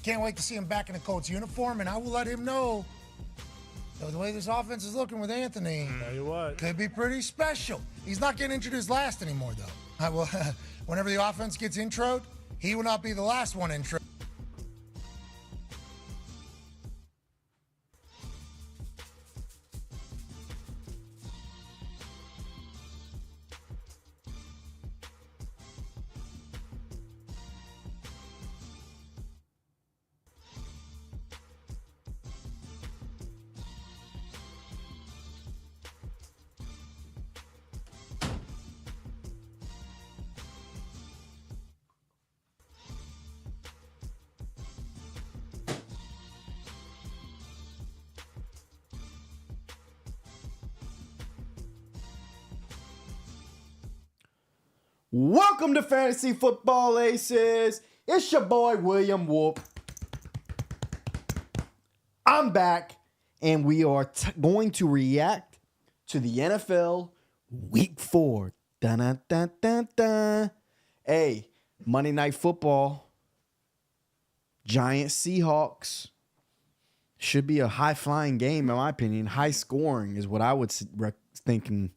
Can't wait to see him back in the Colts uniform, and I will let him know that the way this offense is looking with Anthony, Tell you what. could be pretty special. He's not getting introduced last anymore, though. I will, whenever the offense gets introed, he will not be the last one intro. Welcome to Fantasy Football Aces. It's your boy, William Whoop. I'm back, and we are going to react to the NFL Week 4. Dun-dun-dun-dun-dun. Hey, Monday Night Football. Giants Seahawks. Should be a high-flying game, in my opinion. High scoring is what I would think and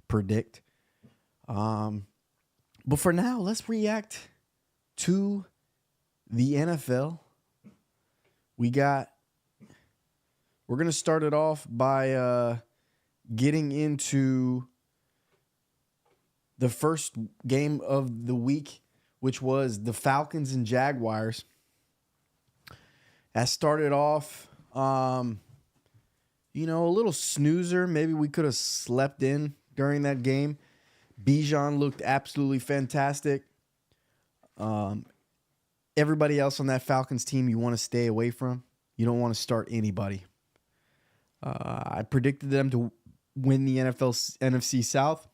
predict. But for now, let's react to the NFL. We're going to start it off by getting into the first game of the week, which was the Falcons and Jaguars. That started off, a little snoozer. Maybe we could have slept in during that game. Bijan looked absolutely fantastic. Everybody else on that Falcons team you want to stay away from. You don't want to start anybody. I predicted them to win the NFC South.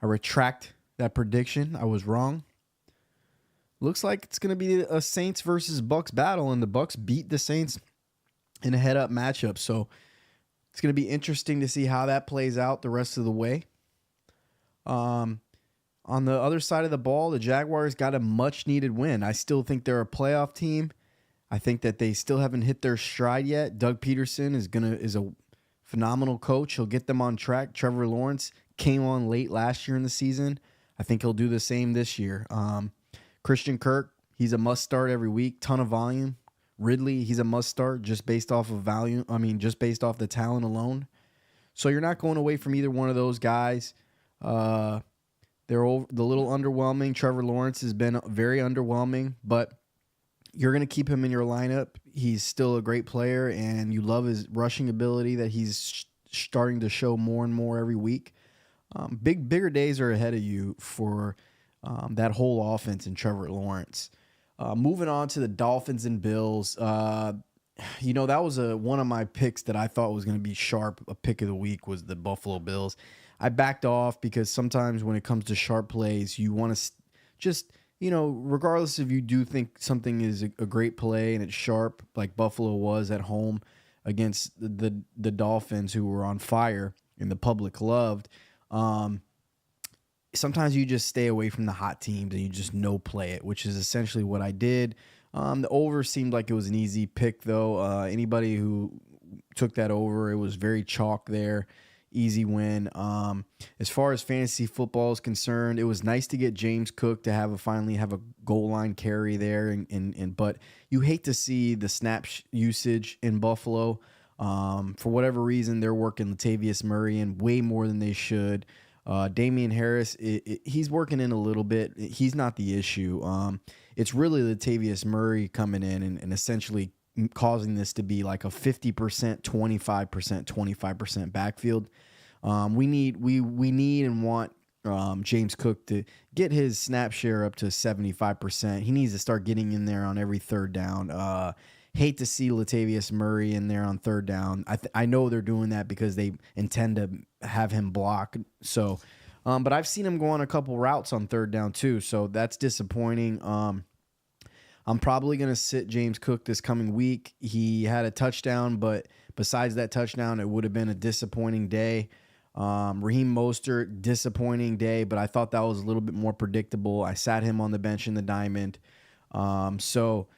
I retract that prediction. I was wrong. Looks like it's going to be a Saints versus Bucks battle, and the Bucks beat the Saints in a head-up matchup. So it's going to be interesting to see how that plays out the rest of the way. On the other side of the ball, the Jaguars got a much-needed win. I still think they're a playoff team. I think that they still haven't hit their stride yet. Doug Peterson is a phenomenal coach. He'll get them on track. Trevor Lawrence came on late last year in the season. I think he'll do the same this year. Christian Kirk, he's a must-start every week. Ton of volume. Ridley, he's a must-start just based off of value. Just based off the talent alone. So you're not going away from either one of those guys. They're the little underwhelming. Trevor Lawrence has been very underwhelming, but you're going to keep him in your lineup. He's still a great player, and you love his rushing ability that he's starting to show more and more every week. Bigger days are ahead of you for that whole offense and Trevor Lawrence. Moving on to the Dolphins and Bills. That was one of my picks that I thought was going to be sharp. A pick of the week was the Buffalo Bills. I backed off because sometimes when it comes to sharp plays, you want to just, regardless if you do think something is a great play and it's sharp, like Buffalo was at home against the Dolphins, who were on fire and the public loved. Sometimes you just stay away from the hot teams and you just play it, which is essentially what I did. The over seemed like it was an easy pick, though. Anybody who took that over, it was very chalk there. Easy win. As far as fantasy football is concerned, it was nice to get James Cook to finally have a goal line carry there, but you hate to see the snap usage in Buffalo. For whatever reason, they're working Latavius Murray in way more than they should. Damian Harris, he's working in a little bit. He's not the issue. It's really Latavius Murray coming in and essentially causing this to be like a 50%, 25%, 25% backfield. We need and want James Cook to get his snap share up to 75%. He needs to start getting in there on every third down. Hate to see Latavius Murray in there on third down. I know they're doing that because they intend to have him block. So, but I've seen him go on a couple routes on third down too. So that's disappointing. I'm probably going to sit James Cook this coming week. He had a touchdown, but besides that touchdown, it would have been a disappointing day. Raheem Mostert, disappointing day, but I thought that was a little bit more predictable. I sat him on the bench in the diamond. So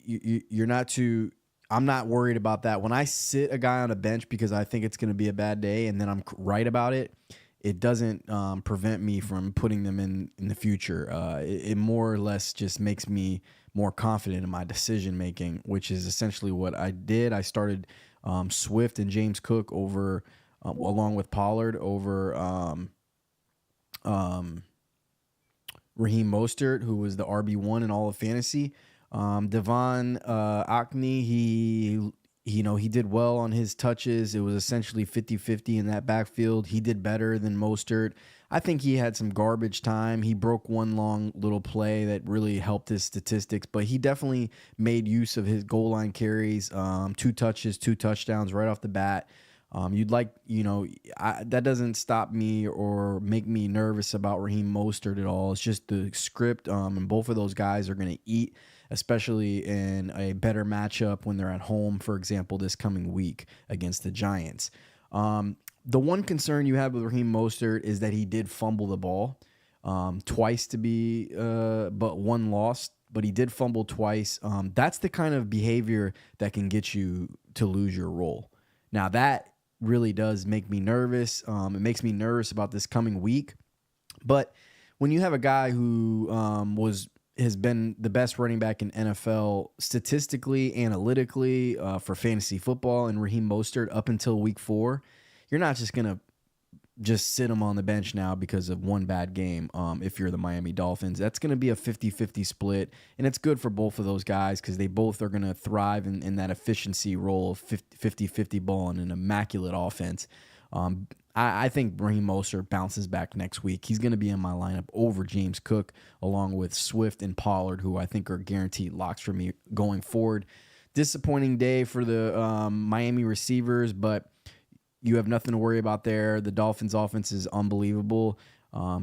you're not too. I'm not worried about that. When I sit a guy on a bench because I think it's going to be a bad day, and then I'm right about it, it doesn't prevent me from putting them in the future. It more or less just makes me more confident in my decision making, which is essentially what I did. I started Swift and James Cook over, along with Pollard over Raheem Mostert, who was the RB1 in all of fantasy. Devon Akne, he did well on his touches. It was essentially 50-50 in that backfield. He did better than Mostert. I think he had some garbage time. He broke one long little play that really helped his statistics, but he definitely made use of his goal line carries, 2 touches, 2 touchdowns right off the bat. That doesn't stop me or make me nervous about Raheem Mostert at all. It's just the script, and both of those guys are going to eat, especially in a better matchup when they're at home, for example, this coming week against the Giants. The one concern you have with Raheem Mostert is that he did fumble the ball twice but one lost, but he did fumble twice. That's the kind of behavior that can get you to lose your role. Now, that really does make me nervous. It makes me nervous about this coming week. But when you have a guy who has been the best running back in NFL statistically, analytically, for fantasy football, and Raheem Mostert up until week 4, you're not just going to just sit him on the bench now because of one bad game. If you're the Miami Dolphins, that's going to be a 50-50 split, and it's good for both of those guys because they both are going to thrive in that efficiency role of 50-50 ball and an immaculate offense. I think Raheem Mostert bounces back next week. He's going to be in my lineup over James Cook, along with Swift and Pollard, who I think are guaranteed locks for me going forward. Disappointing day for the Miami receivers, but you have nothing to worry about there. The Dolphins' offense is unbelievable.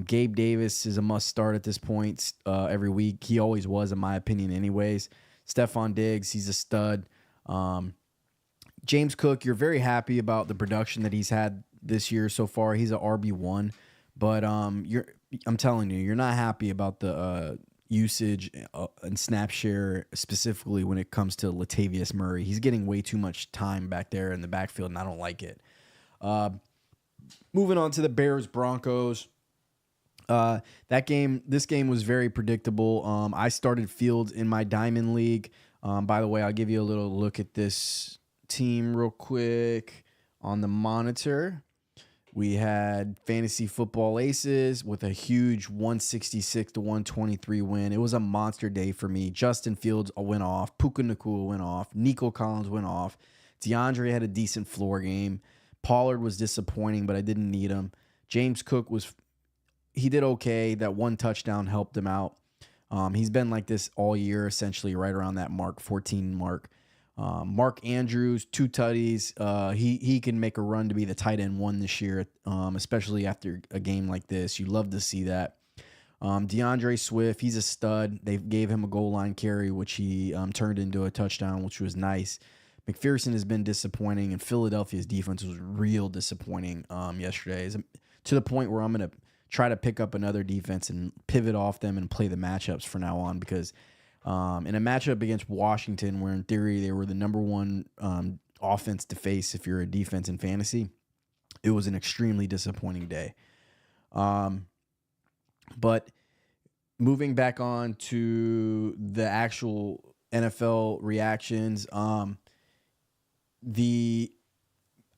Gabe Davis is a must-start at this point every week. He always was, in my opinion, anyways. Stephon Diggs, he's a stud. James Cook, you're very happy about the production that he's had this year so far. He's an RB1, but I'm telling you, you're not happy about the usage and snap share, specifically when it comes to Latavius Murray. He's getting way too much time back there in the backfield, and I don't like it. Moving on to the Bears-Broncos. This game was very predictable. I started Fields in my Diamond League. By the way, I'll give you a little look at this team real quick on the monitor. We had Fantasy Football Aces with a huge 166-123 win. It was a monster day for me. Justin Fields went off. Puka Nacua went off. Nico Collins went off. DeAndre had a decent floor game. Pollard was disappointing, but I didn't need him. James Cook he did okay. That one touchdown helped him out. He's been like this all year, essentially right around that 14 mark. Mark Andrews, 2 tutties. He can make a run to be the tight end 1 this year, especially after a game like this. You love to see that. DeAndre Swift, he's a stud. They gave him a goal line carry, which he turned into a touchdown, which was nice. McPherson has been disappointing, and Philadelphia's defense was real disappointing yesterday, to the point where I'm going to try to pick up another defense and pivot off them and play the matchups from now on, because in a matchup against Washington, where in theory they were the number 1 offense to face if you're a defense in fantasy, it was an extremely disappointing day. But moving back on to the actual NFL reactions,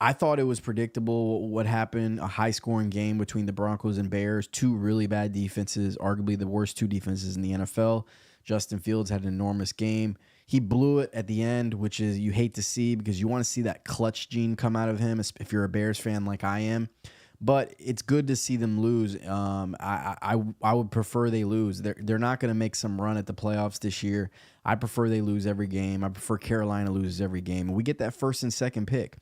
I thought it was predictable what happened. A high-scoring game between the Broncos and Bears. 2 really bad defenses, arguably the worst 2 defenses in the NFL. Justin Fields had an enormous game. He blew it at the end, which is you hate to see because you want to see that clutch gene come out of him if you're a Bears fan like I am. But it's good to see them lose. I would prefer they lose. They're not going to make some run at the playoffs this year. I prefer they lose every game. I prefer Carolina loses every game. And we get that first and second pick.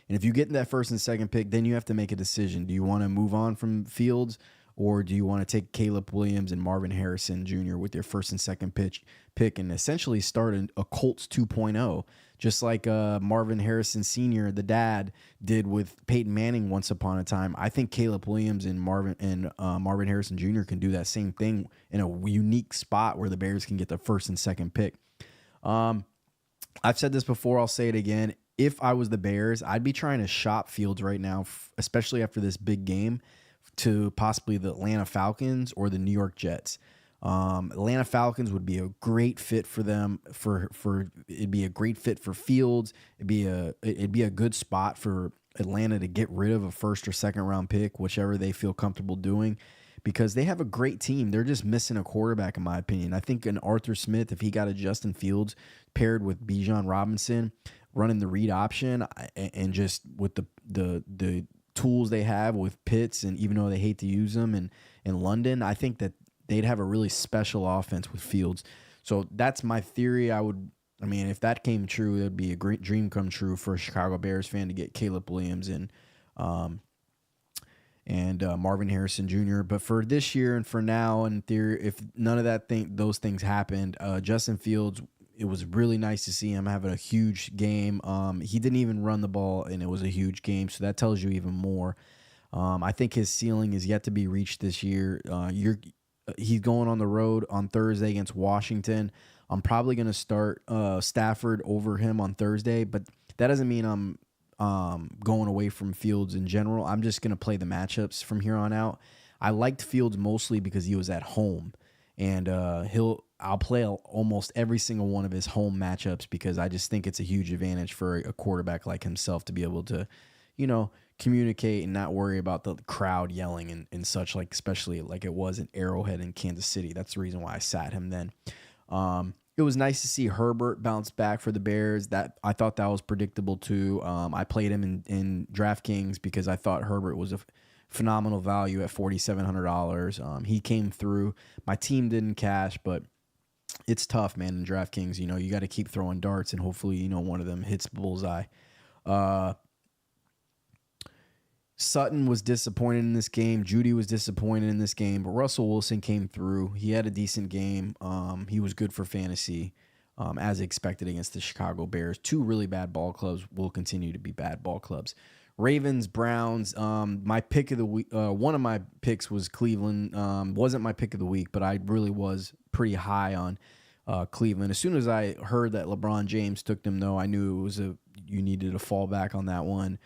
And if you get that first and second pick, then you have to make a decision. Do you want to move on from Fields, or do you want to take Caleb Williams and Marvin Harrison Jr. with their first and second pick and essentially start a Colts 2.0, just like Marvin Harrison Sr., the dad, did with Peyton Manning once upon a time? I think Caleb Williams and Marvin Harrison Jr. can do that same thing in a unique spot where the Bears can get the first and second pick. I've said this before, I'll say it again. If I was the Bears, I'd be trying to shop Fields right now, especially after this big game, to possibly the Atlanta Falcons or the New York Jets. Atlanta Falcons would be a great fit for them. It'd be a great fit for Fields. It'd be a good spot for Atlanta to get rid of a first or second round pick, whichever they feel comfortable doing, because they have a great team. They're just missing a quarterback, in my opinion. I think an Arthur Smith, if he got a Justin Fields paired with Bijan Robinson, running the read option, and just with the tools they have with Pitts, and even though they hate to use them in London, I think that they'd have a really special offense with Fields. So that's my theory. I mean, if that came true, it'd be a great dream come true for a Chicago Bears fan to get Caleb Williams and Marvin Harrison Jr. But for this year and for now, in theory, if none of those things happened, Justin Fields, it was really nice to see him having a huge game. He didn't even run the ball, and it was a huge game, so that tells you even more. I think his ceiling is yet to be reached this year. He's going on the road on Thursday against Washington. I'm probably going to start Stafford over him on Thursday, but that doesn't mean I'm going away from Fields in general. I'm just going to play the matchups from here on out. I liked Fields mostly because he was at home, and I'll play almost every single one of his home matchups because I just think it's a huge advantage for a quarterback like himself to be able to, communicate and not worry about the crowd yelling and such, like especially like it was in Arrowhead in Kansas City. That's the reason why I sat him then. It was nice to see Herbert bounce back for the Bears. That I thought that was predictable too. I played him in DraftKings because I thought Herbert was a phenomenal value at $4,700. He came through. My team didn't cash, but it's tough, man, in DraftKings. You got to keep throwing darts, and hopefully, one of them hits bullseye. Sutton was disappointed in this game. Judy was disappointed in this game, but Russell Wilson came through. He had a decent game. He was good for fantasy, as expected against the Chicago Bears. Two really bad ball clubs will continue to be bad ball clubs. Ravens, Browns. My pick of the week. One of my picks was Cleveland. Wasn't my pick of the week, but I really was pretty high on Cleveland. As soon as I heard that LeBron James took them, though, I knew it was you needed to fall back on that one.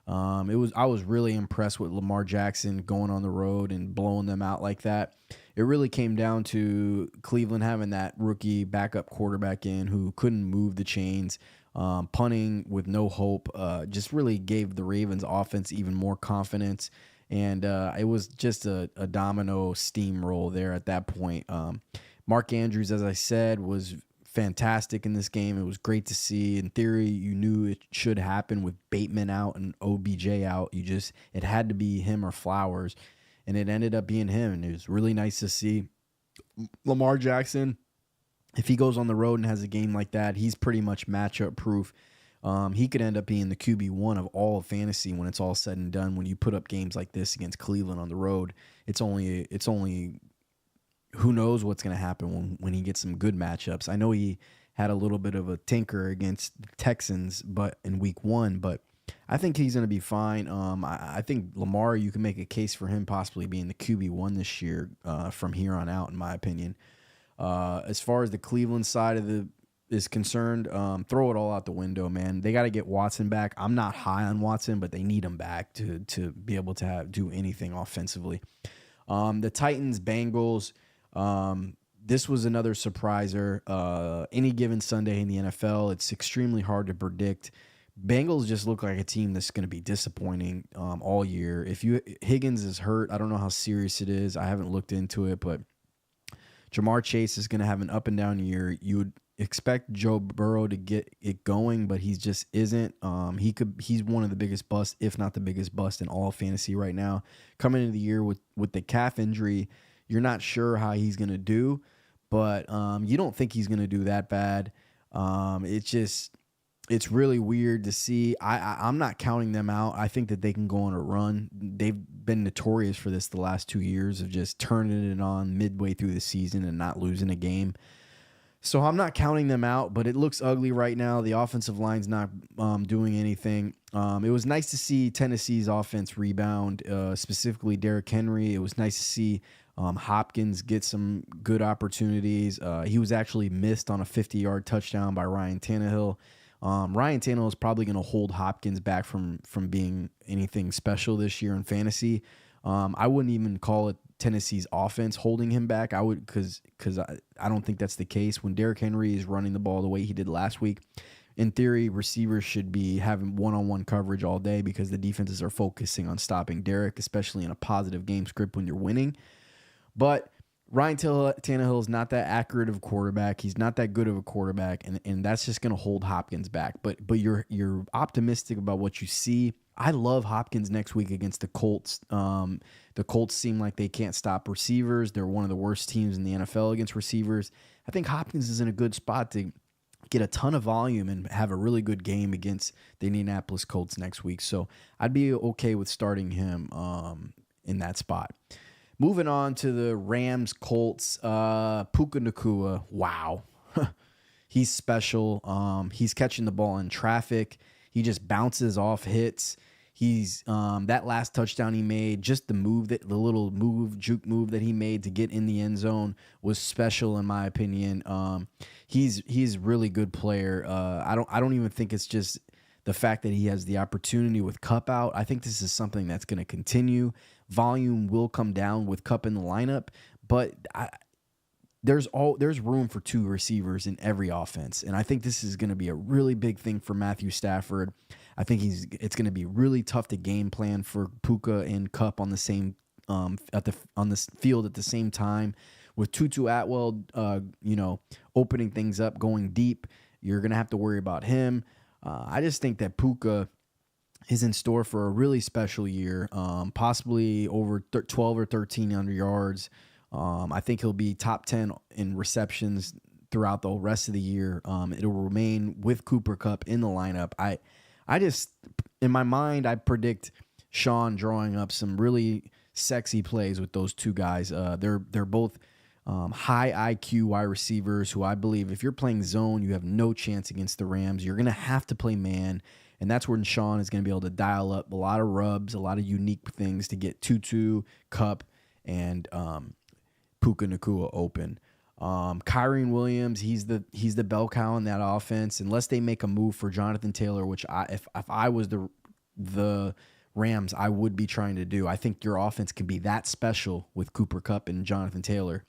I was really impressed with Lamar Jackson going on the road and blowing them out like that. It really came down to Cleveland having that rookie backup quarterback in who couldn't move the chains, punting with no hope, just really gave the Ravens offense even more confidence. And it was just a domino steamroll there at that point. Mark Andrews, as I said, was fantastic in this game. It was great to see. In theory, you knew it should happen with Bateman out and OBJ out. It had to be him or Flowers, and it ended up being him. And it was really nice to see Lamar Jackson. If he goes on the road and has a game like that, he's pretty much matchup proof. He could end up being the QB1 of all of fantasy when it's all said and done. When you put up games like this against Cleveland on the road, it's only who knows what's going to happen when he gets some good matchups. I know he had a little bit of a tinker against the Texans but in week 1, but I think he's going to be fine. I think Lamar, you can make a case for him possibly being the QB1 this year from here on out, in my opinion. As far as the Cleveland side is concerned, throw it all out the window, man. They got to get Watson back. I'm not high on Watson, but they need him back to be able to do anything offensively. The Titans, Bengals, this was another surpriser. Any given Sunday in the NFL, it's extremely hard to predict. Bengals just look like a team that's going to be disappointing all year. Higgins is hurt, I don't know how serious it is. I haven't looked into it, but Jamar Chase is going to have an up and down year. You would expect Joe Burrow to get it going, but he just isn't. He's one of the biggest busts, if not the biggest bust in all of fantasy right now. Coming into the year with the calf injury, you're not sure how he's going to do, but you don't think he's going to do that bad. It's really weird to see. I'm not counting them out. I think that they can go on a run. They've been notorious for this the last 2 years of just turning it on midway through the season and not losing a game. So I'm not counting them out, but it looks ugly right now. The offensive line's not doing anything. It was nice to see Tennessee's offense rebound, specifically Derrick Henry. It was nice to see Hopkins get some good opportunities. He was actually missed on a 50-yard touchdown by Ryan Tannehill. Ryan Tannehill is probably going to hold Hopkins back from being anything special this year in fantasy. I wouldn't even call it Tennessee's offense holding him back. I would because I don't think that's the case. When Derrick Henry is running the ball the way he did last week, in theory, receivers should be having one-on-one coverage all day because the defenses are focusing on stopping Derrick, especially in a positive game script when you're winning. But Ryan Tannehill is not that accurate of a quarterback. He's not that good of a quarterback, and that's just going to hold Hopkins back. But you're optimistic about what you see. I love Hopkins next week against the Colts. The Colts seem like they can't stop receivers. They're one of the worst teams in the NFL against receivers. I think Hopkins is in a good spot to get a ton of volume and have a really good game against the Indianapolis Colts next week. So I'd be okay with starting him in that spot. Moving on to the Rams Colts, Puka Nacua. Wow. He's special. He's catching the ball in traffic. He just bounces off hits. He's that last touchdown he made, just the little juke move that he made to get in the end zone was special in my opinion. He's a really good player. I don't even think it's just the fact that he has the opportunity with Kupp out. I think this is something that's going to continue. Volume will come down with Kupp in the lineup, but there's room for two receivers in every offense, and I think this is going to be a really big thing for Matthew Stafford. I think it's going to be really tough to game plan for Puka and Kupp on the same on the field at the same time. With Tutu Atwell, opening things up, going deep, you're going to have to worry about him. I just think that Puka is in store for a really special year, possibly over 12 or 1300 yards. I think he'll be top 10 in receptions throughout the rest of the year. It'll remain with Cooper Kupp in the lineup. I just, in my mind, I predict Sean drawing up some really sexy plays with those two guys. They're both high IQ wide receivers who I believe if you're playing zone, you have no chance against the Rams. You're going to have to play man. And that's when Sean is going to be able to dial up a lot of rubs, a lot of unique things to get Tutu, Kupp, and Puka Nacua open. Kyren Williams, he's the bell cow in that offense. Unless they make a move for Jonathan Taylor, which if I was the Rams, I would be trying to do. I think your offense can be that special with Cooper Kupp and Jonathan Taylor.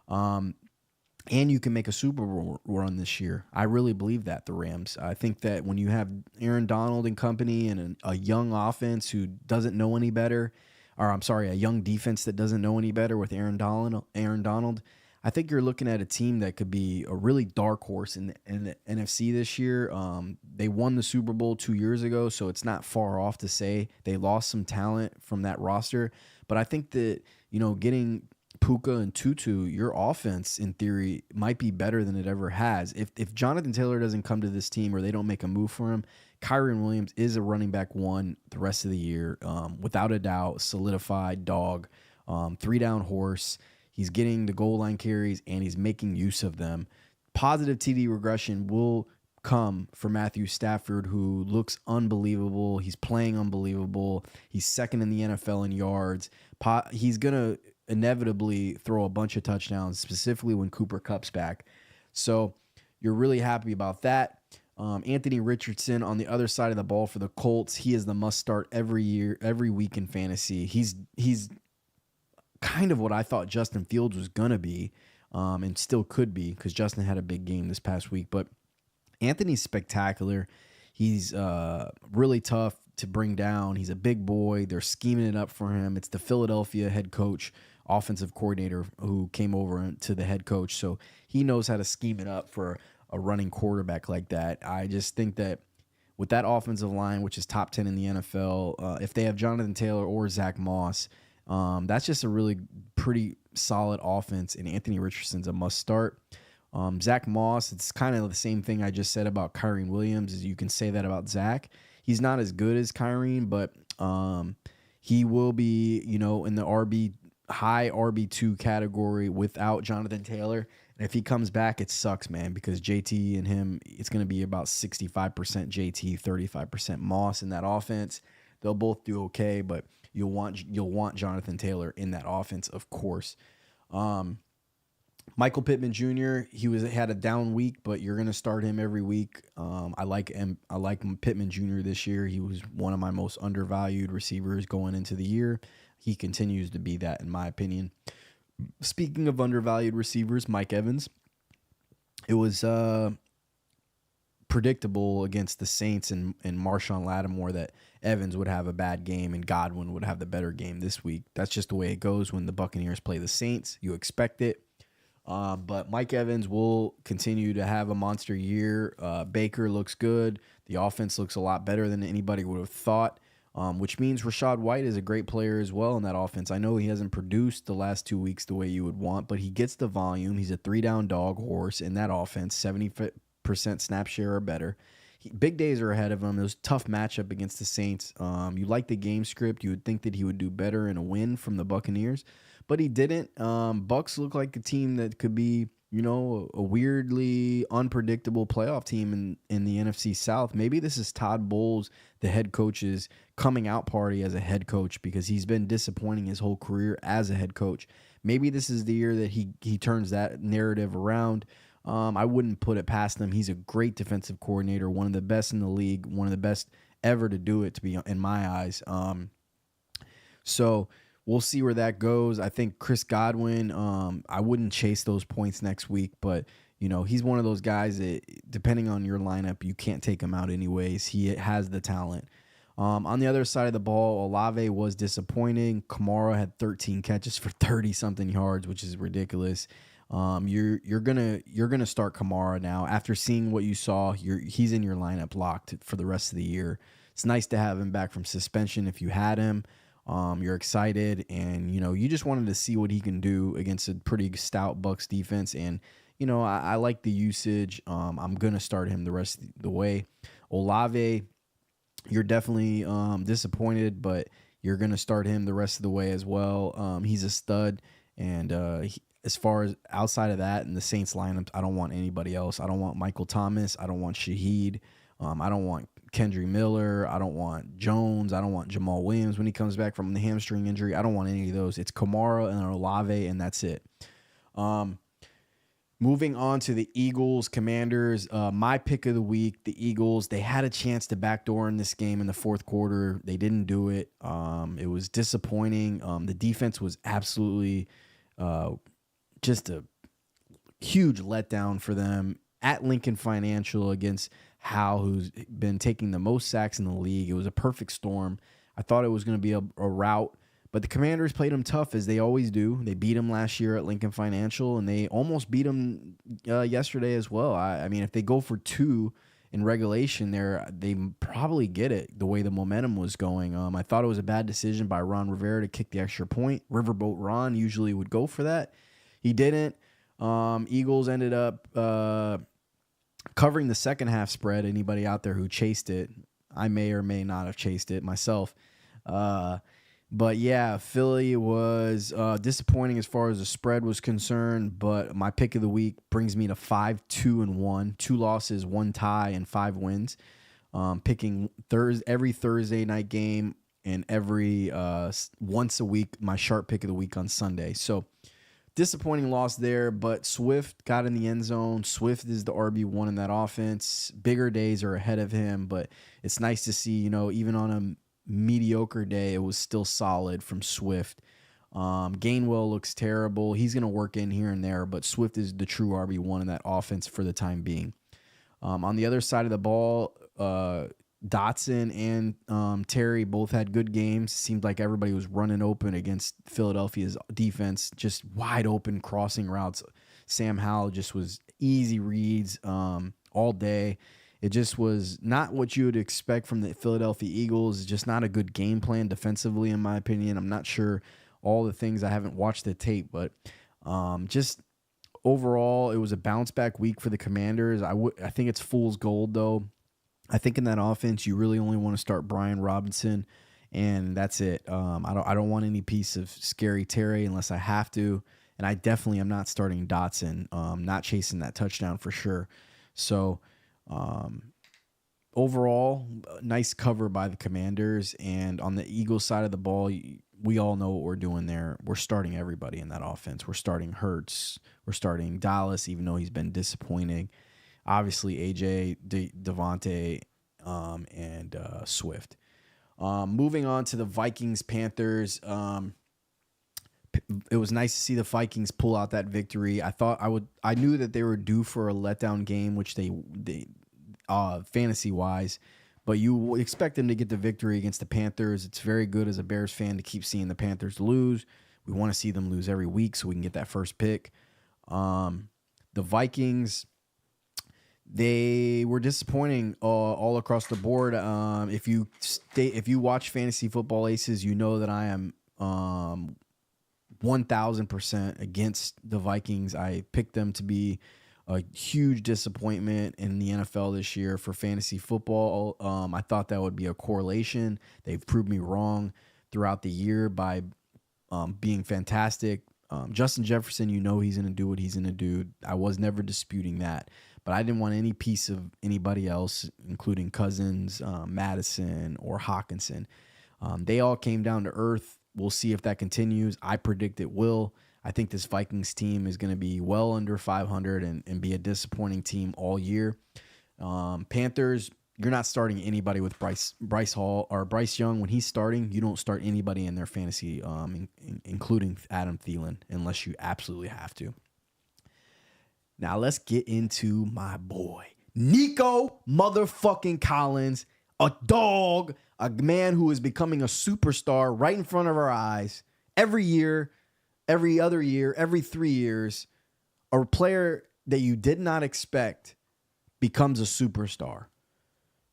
And you can make a Super Bowl run this year. I really believe that, the Rams. I think that when you have Aaron Donald and company and a young offense who doesn't know any better, a young defense that doesn't know any better with Aaron Donald, I think you're looking at a team that could be a really dark horse in the NFC this year. They won the Super Bowl 2 years ago, so it's not far off to say they lost some talent from that roster. But I think that, getting Puka and Tutu, your offense, in theory, might be better than it ever has. If Jonathan Taylor doesn't come to this team or they don't make a move for him, Kyren Williams is a running back one the rest of the year, without a doubt, solidified dog, 3-down horse. He's getting the goal line carries, and he's making use of them. Positive TD regression will come for Matthew Stafford, who looks unbelievable. He's playing unbelievable. He's second in the NFL in yards. He's going to inevitably throw a bunch of touchdowns, specifically when Cooper Kupp's back. So you're really happy about that. Anthony Richardson on the other side of the ball for the Colts. He is the must start every week in fantasy. He's kind of what I thought Justin Fields was going to be, and still could be, because Justin had a big game this past week. But Anthony's spectacular. He's really tough to bring down. He's a big boy. They're scheming it up for him. It's the Philadelphia head coach, offensive coordinator, who came over to the head coach. So he knows how to scheme it up for a running quarterback like that. I just think that with that offensive line, which is top 10 in the NFL, if they have Jonathan Taylor or Zach Moss, that's just a really pretty solid offense, and Anthony Richardson's a must start. Zach Moss, it's kind of the same thing I just said about Kyren Williams, as you can say that about Zach. He's not as good as Kyren, but he will be, in the high RB2 category without Jonathan Taylor. If he comes back, it sucks, man, because JT and him, it's going to be about 65% JT, 35% Moss in that offense. They'll both do okay, but you'll want Jonathan Taylor in that offense, of course. Michael Pittman Jr., had a down week, but you're going to start him every week. I like Pittman Jr. this year. He was one of my most undervalued receivers going into the year. He continues to be that, in my opinion. Speaking of undervalued receivers, Mike Evans. It was predictable against the Saints and Marshawn Lattimore that Evans would have a bad game and Godwin would have the better game this week. That's just the way it goes when the Buccaneers play the Saints. You expect it. But Mike Evans will continue to have a monster year. Baker looks good. The offense looks a lot better than anybody would have thought, which means Rachaad White is a great player as well in that offense. I know he hasn't produced the last 2 weeks the way you would want, but he gets the volume. He's a 3-down dog horse in that offense, 70% snap share or better. Big days are ahead of him. It was a tough matchup against the Saints. You like the game script. You would think that he would do better in a win from the Buccaneers, but he didn't. Bucks look like a team that could be, a weirdly unpredictable playoff team in the NFC South. Maybe this is Todd Bowles, the head coach's coming out party as a head coach, because he's been disappointing his whole career as a head coach. Maybe this is the year that he turns that narrative around. I wouldn't put it past him. He's a great defensive coordinator, one of the best in the league, one of the best ever to do it, to be in my eyes. So we'll see where that goes. I think Chris Godwin, I wouldn't chase those points next week, but he's one of those guys that, depending on your lineup, you can't take him out anyways. He has the talent. On the other side of the ball, Olave was disappointing. Kamara had 13 catches for 30-something yards, which is ridiculous. You're gonna start Kamara now after seeing what you saw. He's in your lineup locked for the rest of the year. It's nice to have him back from suspension. If you had him, you're excited, and you just wanted to see what he can do against a pretty stout Bucs defense. And I like the usage. I'm gonna start him the rest of the way. Olave, you're definitely disappointed, but you're gonna start him the rest of the way as well. He's a stud, and as far as outside of that in the Saints lineup, I don't want anybody else. I don't want Michael Thomas. I don't want Shaheed. I don't want Kendry Miller. I don't want Jones. I don't want Jamal Williams when he comes back from the hamstring injury. I don't want any of those. It's Kamara and Olave, and that's it. Moving on to the Eagles, Commanders. My pick of the week, the Eagles. They had a chance to backdoor in this game in the fourth quarter. They didn't do it. It was disappointing. The defense was absolutely just a huge letdown for them at Lincoln Financial against Howe, who's been taking the most sacks in the league. It was a perfect storm. I thought it was going to be a rout, but the Commanders played them tough, as they always do. They beat them last year at Lincoln Financial, and they almost beat them yesterday as well. I mean, if they go for 2 in regulation there, they probably get it the way the momentum was going. I thought it was a bad decision by Ron Rivera to kick the extra point. Riverboat Ron usually would go for that. He didn't. Eagles ended up covering the second half spread. Anybody out there who chased it, I may or may not have chased it myself. But yeah, Philly was disappointing as far as the spread was concerned, but my pick of the week brings me to 5-2-1, 2 losses, 1 tie, and 5 wins. Picking every Thursday night game and every once a week, my sharp pick of the week on Sunday. So disappointing loss there, but Swift got in the end zone. Swift is the RB1 in that offense. Bigger days are ahead of him, but it's nice to see, even on a mediocre day, it was still solid from Swift. Gainwell looks terrible. He's going to work in here and there, but Swift is the true RB1 in that offense for the time being. On the other side of the ball, Dotson and Terry both had good games. Seemed like everybody was running open against Philadelphia's defense, just wide open crossing routes. Sam Howell just was easy reads all day. It just was not what you would expect from the Philadelphia Eagles. It's just not a good game plan defensively, in my opinion. I'm not sure all the things. I haven't watched the tape, but just overall, it was a bounce back week for the Commanders. I think it's fool's gold, though. I think in that offense, you really only want to start Brian Robinson, and that's it. I don't want any piece of Scary Terry unless I have to. And I definitely am not starting Dotson, not chasing that touchdown for sure. So overall, nice cover by the Commanders. And on the Eagles side of the ball, we all know what we're doing there. We're starting everybody in that offense. We're starting Hurts. We're starting Dallas, even though he's been disappointing. Obviously, AJ, Devontae, and Swift. Moving on to the Vikings-Panthers. It was nice to see the Vikings pull out that victory. I knew that they were due for a letdown game, which they fantasy-wise, but you expect them to get the victory against the Panthers. It's very good as a Bears fan to keep seeing the Panthers lose. We want to see them lose every week so we can get that first pick. The Vikings, they were disappointing all across the board. If you watch Fantasy Football Aces, you know that I am 1,000% against the Vikings. I picked them to be a huge disappointment in the NFL this year for fantasy football. I thought that would be a correlation. They've proved me wrong throughout the year by being fantastic. Justin Jefferson, you know he's going to do what he's going to do. I was never disputing that. But I didn't want any piece of anybody else, including Cousins, Madison, or Hawkinson. They all came down to earth. We'll see if that continues. I predict it will. I think this Vikings team is going to be well under 500 and be a disappointing team all year. Panthers, you're not starting anybody with Bryce Hall or Bryce Young. When he's starting, you don't start anybody in their fantasy, including Adam Thielen, unless you absolutely have to. Now let's get into my boy, Nico motherfucking Collins, a dog, a man who is becoming a superstar right in front of our eyes every year, every other year, every 3 years. A player that you did not expect becomes a superstar.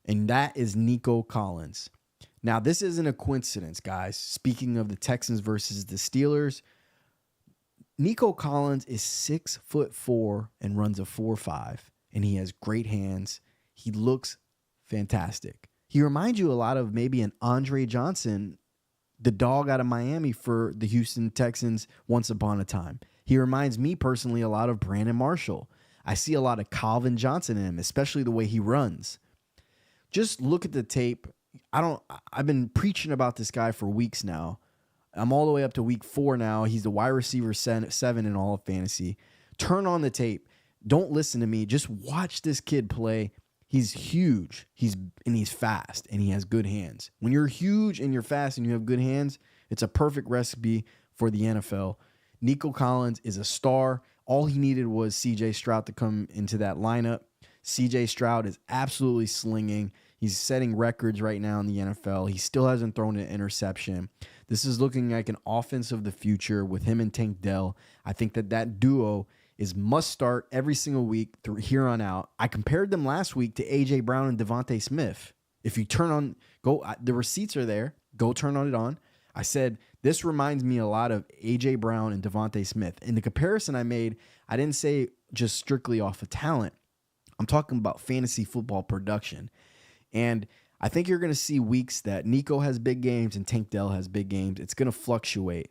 And that is Nico Collins. Now, this isn't a coincidence, guys. Speaking of the Texans versus the Steelers, Nico Collins is 6'4" and runs a 4.5, and he has great hands. He looks fantastic. He reminds you a lot of maybe an Andre Johnson, the dog out of Miami for the Houston Texans once upon a time. He reminds me personally a lot of Brandon Marshall. I see a lot of Calvin Johnson in him, especially the way he runs. Just look at the tape. I've been preaching about this guy for weeks now. I'm all the way up to week 4 now. He's the wide receiver 7 in all of fantasy. Turn on the tape. Don't listen to me. Just watch this kid play. He's huge. He's fast, and he has good hands. When you're huge and you're fast and you have good hands, it's a perfect recipe for the NFL. Nico Collins is a star. All he needed was C.J. Stroud to come into that lineup. C.J. Stroud is absolutely slinging. He's setting records right now in the NFL. He still hasn't thrown an interception. This is looking like an offense of the future with him and Tank Dell. I think that duo is must start every single week through here on out. I compared them last week to A.J. Brown and Devontae Smith. If you the receipts are there. Go turn it on. I said, this reminds me a lot of A.J. Brown and Devontae Smith. In the comparison I made, I didn't say just strictly off of talent. I'm talking about fantasy football production. And I think you're going to see weeks that Nico has big games and Tank Dell has big games. It's going to fluctuate.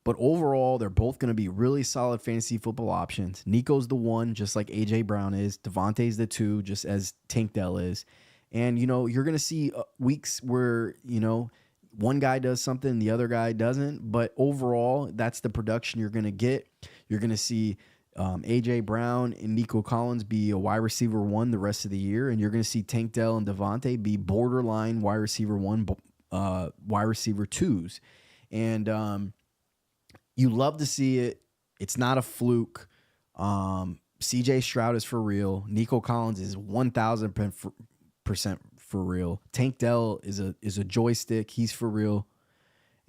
But overall, they're both going to be really solid fantasy football options. Nico's the 1, just like A.J. Brown is. Devontae's the 2, just as Tank Dell is. And, you're going to see weeks where, one guy does something, the other guy doesn't. But overall, that's the production you're going to get. You're going to see A.J. Brown and Nico Collins be a wide receiver 1 the rest of the year, and you're going to see Tank Dell and Devontae be borderline wide receiver 1, wide receiver 2s. And you love to see it. It's not a fluke. C.J. Stroud is for real. Nico Collins is 1,000% for real. Tank Dell is a joystick. He's for real.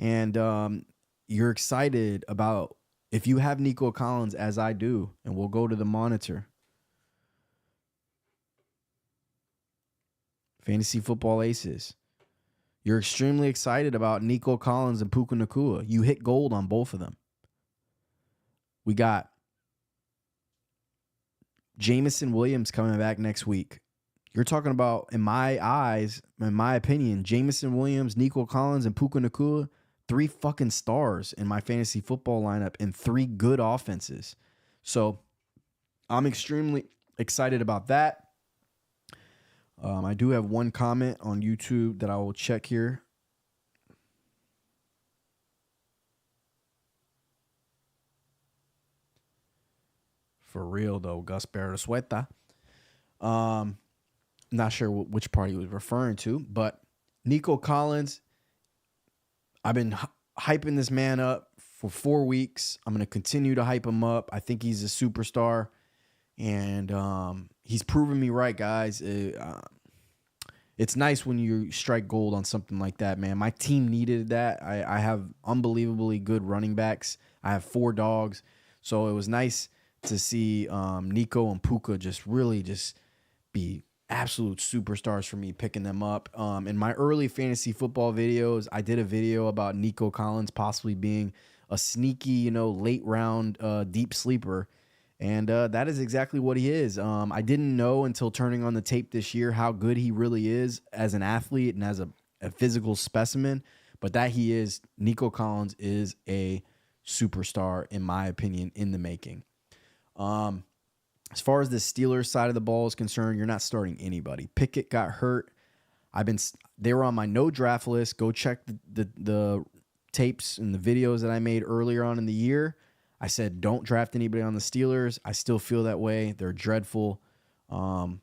And you're excited about if you have Nico Collins, as I do, and we'll go to the monitor. Fantasy Football Aces. You're extremely excited about Nico Collins and Puka Nacua. You hit gold on both of them. We got Jameson Williams coming back next week. You're talking about, in my eyes, in my opinion, Jameson Williams, Nico Collins, and Puka Nacua, 3 fucking stars in my fantasy football lineup and 3 good offenses. So I'm extremely excited about that. I do have one comment on YouTube that I will check here. For real, though, Gus Berasueta. Not sure which part he was referring to, but Nico Collins, I've been hyping this man up for 4 weeks. I'm going to continue to hype him up. I think he's a superstar, and he's proven me right, guys. It's nice when you strike gold on something like that, man. My team needed that. I have unbelievably good running backs. I have 4 dogs, so it was nice to see Nico and Puka just really just be absolute superstars for me, picking them up. In my early fantasy football videos, I did a video about Nico Collins possibly being a sneaky, late round deep sleeper. And that is exactly what he is. I didn't know until turning on the tape this year how good he really is as an athlete and as a physical specimen. But that he is, Nico Collins is a superstar, in my opinion, in the making. As far as the Steelers side of the ball is concerned, you're not starting anybody. Pickett got hurt. They were on my no draft list. Go check the tapes and the videos that I made earlier on in the year. I said don't draft anybody on the Steelers. I still feel that way. They're dreadful. And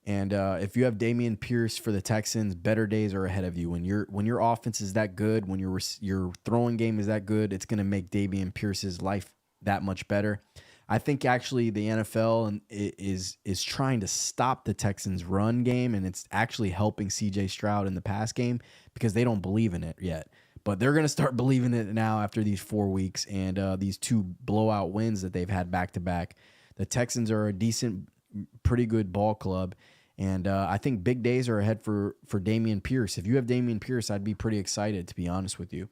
if you have Dameon Pierce for the Texans, better days are ahead of you. When your offense is that good, when your throwing game is that good, it's going to make Dameon Pierce's life that much better. I think actually the NFL is trying to stop the Texans' run game, and it's actually helping C.J. Stroud in the pass game because they don't believe in it yet. But they're going to start believing it now after these 4 weeks and these 2 blowout wins that they've had back-to-back. The Texans are a decent, pretty good ball club, and I think big days are ahead for Dameon Pierce. If you have Dameon Pierce, I'd be pretty excited, to be honest with you.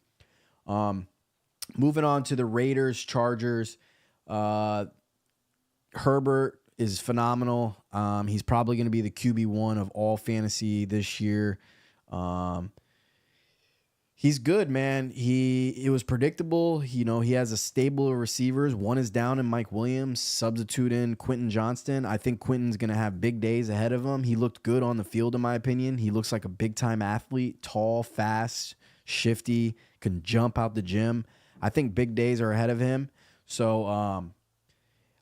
Moving on to the Raiders, Chargers. Herbert is phenomenal. He's probably going to be the QB1 of all fantasy this year. He's good, man. It was predictable. He has a stable of receivers. One is down in Mike Williams, substitute in Quentin Johnston. I think Quentin's going to have big days ahead of him. He looked good on the field, in my opinion. He looks like a big-time athlete, tall, fast, shifty, can jump out the gym. I think big days are ahead of him. So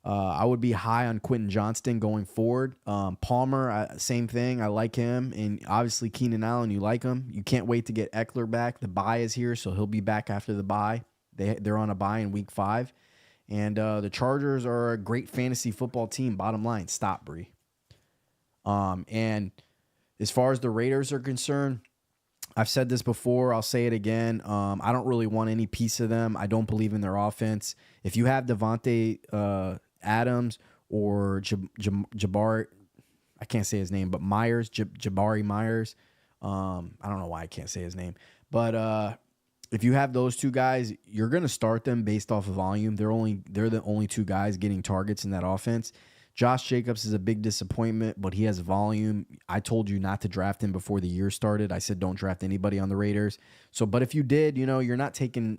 I would be high on Quentin Johnston going forward. Palmer, same thing. I like him. And obviously Keenan Allen, you like him. You can't wait to get Eckler back. The bye is here, so he'll be back after the bye. They're on a bye in week 5. And the Chargers are a great fantasy football team. Bottom line, stop, Bree. And as far as the Raiders are concerned, I've said this before. I'll say it again. I don't really want any piece of them. I don't believe in their offense. If you have Devontae Adams or Jabari, I can't say his name, but Myers, Jabari Myers. I don't know why I can't say his name. But if you have those 2 guys, you're going to start them based off of volume. They're the only 2 guys getting targets in that offense. Josh Jacobs is a big disappointment, but he has volume. I told you not to draft him before the year started. I said don't draft anybody on the Raiders. But if you did, you're not taking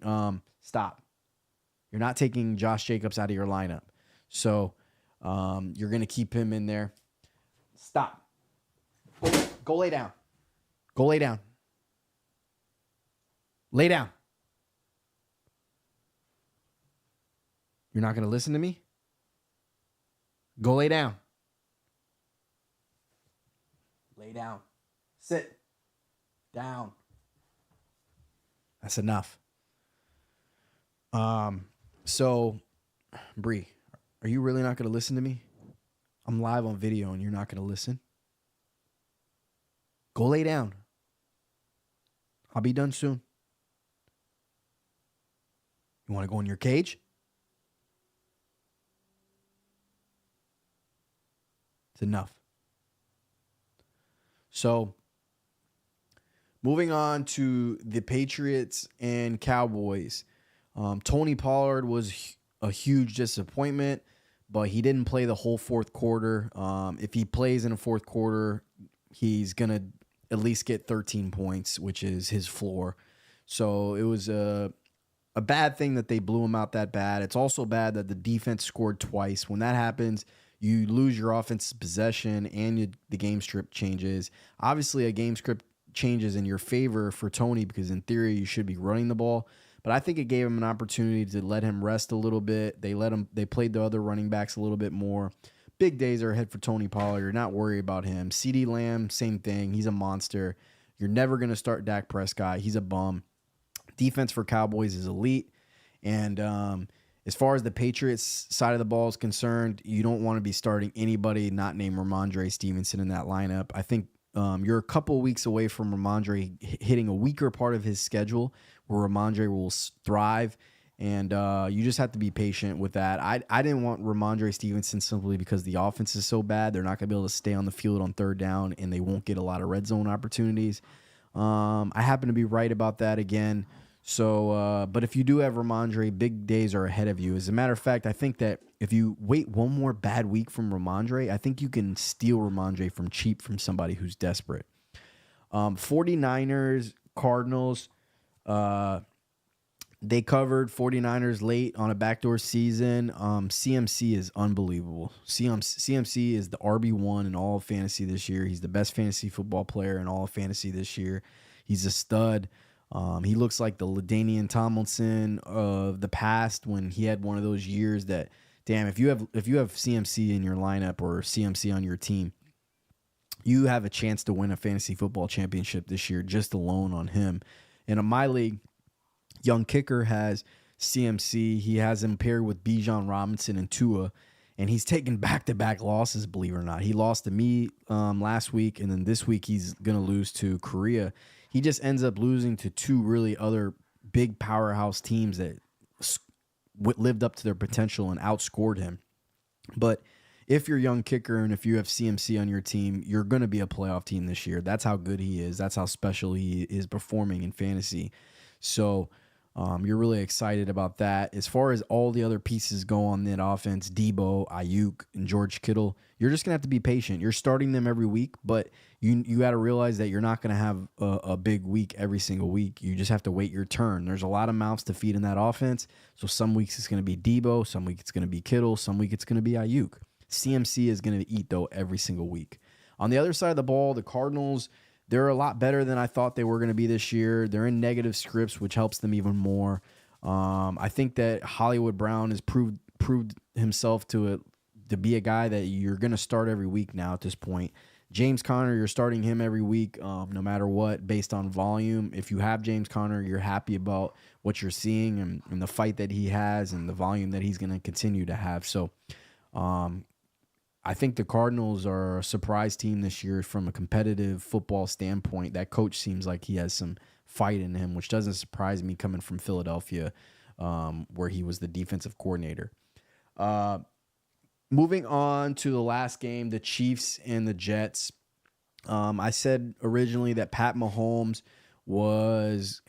You're not taking Josh Jacobs out of your lineup. So you're going to keep him in there. Stop. Go lay down. Go lay down. Lay down. You're not going to listen to me? Go lay down. Lay down. Sit down. That's enough. So, Bree, are you really not going to listen to me? I'm live on video and you're not going to listen? Go lay down. I'll be done soon. You want to go in your cage? It's enough. So, moving on to the Patriots and Cowboys. Tony Pollard was a huge disappointment, but he didn't play the whole fourth quarter. If he plays in the fourth quarter, he's going to at least get 13 points, which is his floor. So it was a bad thing that they blew him out that bad. It's also bad that the defense scored twice. When that happens, you lose your offensive possession and the game script changes. Obviously, a game script changes in your favor for Tony because in theory you should be running the ball. But I think it gave him an opportunity to let him rest a little bit. They played the other running backs a little bit more. Big days are ahead for Tony Pollard. You're not worried about him. CeeDee Lamb, same thing. He's a monster. You're never going to start Dak Prescott. He's a bum. Defense for Cowboys is elite. And as far as the Patriots side of the ball is concerned, you don't want to be starting anybody not named Ramondre Stevenson in that lineup. I think you're a couple of weeks away from Ramondre hitting a weaker part of his schedule where Ramondre will thrive. And you just have to be patient with that. I didn't want Ramondre Stevenson simply because the offense is so bad. They're not going to be able to stay on the field on third down, and they won't get a lot of red zone opportunities. I happen to be right about that again. So, but if you do have Ramondre, big days are ahead of you. As a matter of fact, I think that if you wait one more bad week from Ramondre, I think you can steal Ramondre from cheap from somebody who's desperate. 49ers, Cardinals, they covered 49ers late on a backdoor season. CMC is unbelievable. CMC is the RB1 in all of fantasy this year. He's the best fantasy football player in all of fantasy this year. He's a stud. He looks like the LaDainian Tomlinson of the past when he had one of those years that, damn, if you have CMC in your lineup or CMC on your team, you have a chance to win a fantasy football championship this year just alone on him. And in my league, Young Kicker has CMC. He has him paired with Bijan Robinson and Tua, and he's taken back-to-back losses, believe it or not. He lost to me last week, and then this week he's going to lose to Korea. He just ends up losing to two really other big powerhouse teams that lived up to their potential and outscored him. But if you're Young Kicker and if you have CMC on your team, you're going to be a playoff team this year. That's how good he is. That's how special he is performing in fantasy. So you're really excited about that. As far as all the other pieces go on that offense, Debo, Ayuk, and George Kittle, you're just going to have to be patient. You're starting them every week, but you got to realize that you're not going to have a big week every single week. You just have to wait your turn. There's a lot of mouths to feed in that offense. So some weeks it's going to be Debo, some weeks it's going to be Kittle, some week it's going to be Ayuk. CMC is going to eat, though, every single week. On the other side of the ball, the Cardinals, they're a lot better than I thought they were going to be this year. They're in negative scripts, which helps them even more. I think that Hollywood Brown has proved himself to be a guy that you're going to start every week now at this point. James Conner, you're starting him every week, no matter what, based on volume. If you have James Conner, you're happy about what you're seeing and the fight that he has and the volume that he's going to continue to have. So I think the Cardinals are a surprise team this year from a competitive football standpoint. That coach seems like he has some fight in him, which doesn't surprise me coming from Philadelphia, where he was the defensive coordinator. Moving on to the last game, the Chiefs and the Jets. I said originally that Pat Mahomes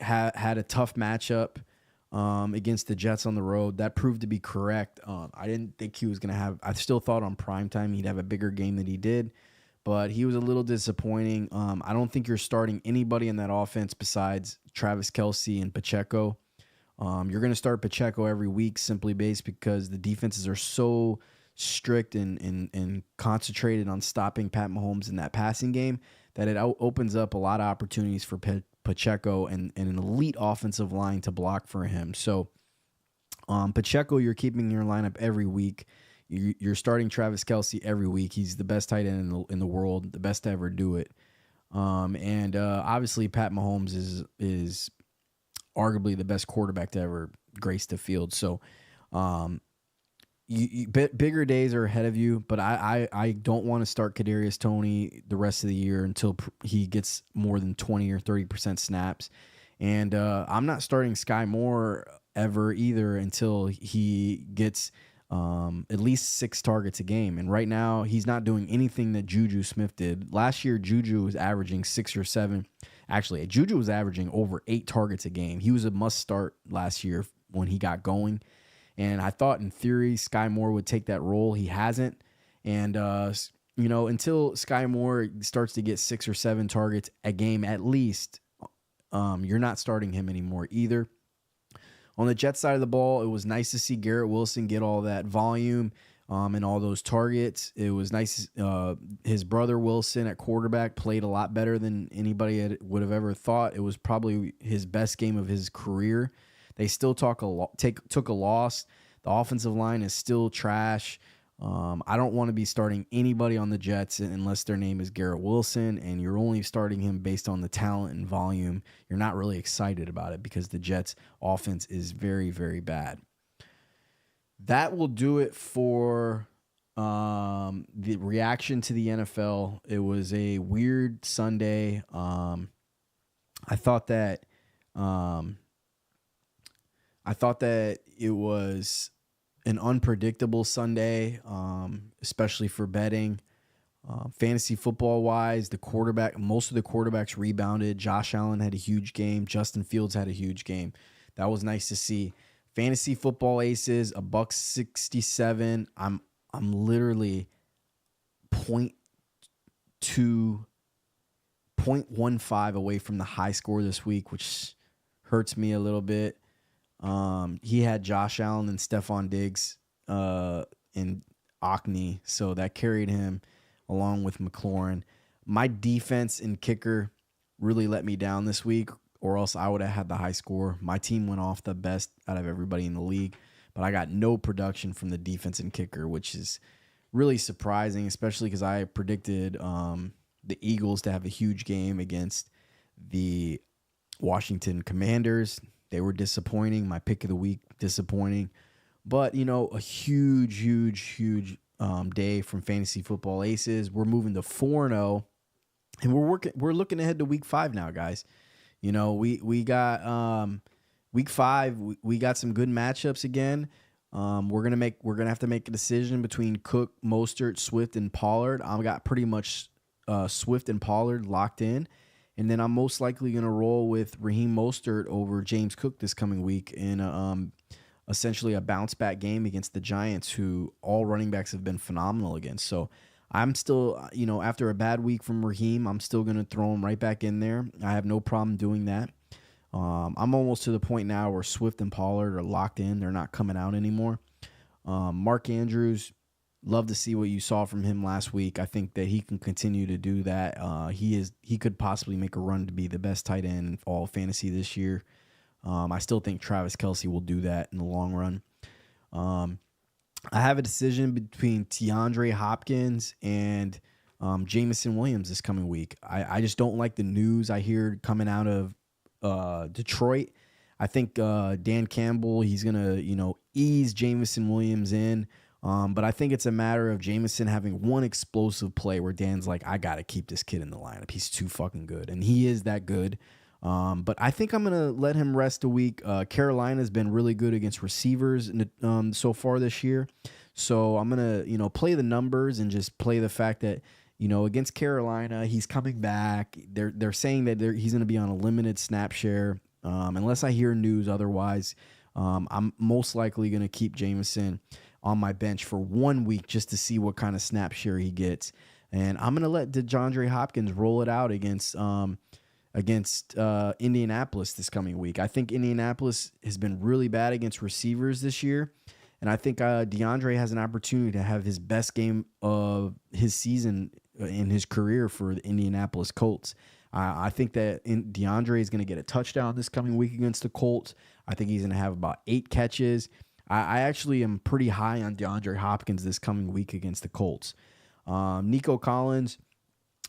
had a tough matchup against the Jets on the road. That proved to be correct. I didn't think he was going to have, I still thought on primetime he'd have a bigger game than he did, but he was a little disappointing. I don't think you're starting anybody in that offense besides Travis Kelce and Pacheco. You're going to start Pacheco every week simply based because the defenses are so strict and concentrated on stopping Pat Mahomes in that passing game that it opens up a lot of opportunities for Pacheco and an elite offensive line to block for him. So Pacheco, you're keeping in your lineup every week. You're starting Travis Kelce every week. He's the best tight end in the world, the best to ever do it. And obviously Pat Mahomes is arguably the best quarterback to ever grace the field. So bigger days are ahead of you, but I don't want to start Kadarius Toney the rest of the year until he gets more than 20 or 30% snaps. And I'm not starting Sky Moore ever either until he gets at least 6 targets a game. And right now he's not doing anything that Juju Smith did. Last year, Juju was averaging 6 or 7. Actually, Juju was averaging over 8 targets a game. He was a must start last year when he got going. And I thought in theory Sky Moore would take that role. He hasn't. And, until Sky Moore starts to get 6 or 7 targets a game at least, you're not starting him anymore either. On the Jets side of the ball, it was nice to see Garrett Wilson get all that volume and all those targets. It was nice. His brother Wilson at quarterback played a lot better than anybody would have ever thought. It was probably his best game of his career. They still took a loss. The offensive line is still trash. I don't want to be starting anybody on the Jets unless their name is Garrett Wilson, and you're only starting him based on the talent and volume. You're not really excited about it because the Jets' offense is very, very bad. That will do it for the reaction to the NFL. It was a weird Sunday. I thought that it was an unpredictable Sunday, especially for betting. Fantasy football wise, most of the quarterbacks rebounded. Josh Allen had a huge game. Justin Fields had a huge game. That was nice to see. Fantasy football aces, $1.67. I'm literally 0.15 away from the high score this week, which hurts me a little bit. He had Josh Allen and Stephon Diggs in Ockney, so that carried him along with McLaurin. My defense and kicker really let me down this week, or else I would have had the high score. My team went off the best out of everybody in the league, but I got no production from the defense and kicker, which is really surprising, especially because I predicted the Eagles to have a huge game against the Washington Commanders. They were disappointing. My pick of the week, disappointing. But, a huge day from Fantasy Football Aces. We're moving to 4-0, and we're looking ahead to week 5 now, guys. We got week 5, we got some good matchups again. We're gonna have to make a decision between Cook, Mostert, Swift, and Pollard. I've got pretty much Swift and Pollard locked in. And then I'm most likely going to roll with Raheem Mostert over James Cook this coming week in essentially a bounce-back game against the Giants, who all running backs have been phenomenal against. So I'm still, after a bad week from Raheem, I'm still going to throw him right back in there. I have no problem doing that. I'm almost to the point now where Swift and Pollard are locked in. They're not coming out anymore. Mark Andrews, love to see what you saw from him last week. I think that he can continue to do that. He could possibly make a run to be the best tight end in all fantasy this year. I still think Travis Kelce will do that in the long run. I have a decision between DeAndre Hopkins and Jameson Williams this coming week. I just don't like the news I hear coming out of Detroit. I think Dan Campbell, he's going to, ease Jameson Williams in. But I think it's a matter of Jameson having one explosive play where Dan's like, I got to keep this kid in the lineup. He's too fucking good. And he is that good. But I think I'm going to let him rest a week. Carolina's been really good against receivers so far this year. So I'm going to, play the numbers and just play the fact that, against Carolina, he's coming back. They're saying that he's going to be on a limited snap share. Unless I hear news otherwise, I'm most likely going to keep Jameson on my bench for 1 week just to see what kind of snap share he gets. And I'm going to let DeAndre Hopkins roll it out against Indianapolis this coming week. I think Indianapolis has been really bad against receivers this year. And I think DeAndre has an opportunity to have his best game of his season in his career for the Indianapolis Colts. I think that DeAndre is going to get a touchdown this coming week against the Colts. I think he's going to have about 8 catches. I actually am pretty high on DeAndre Hopkins this coming week against the Colts. Nico Collins,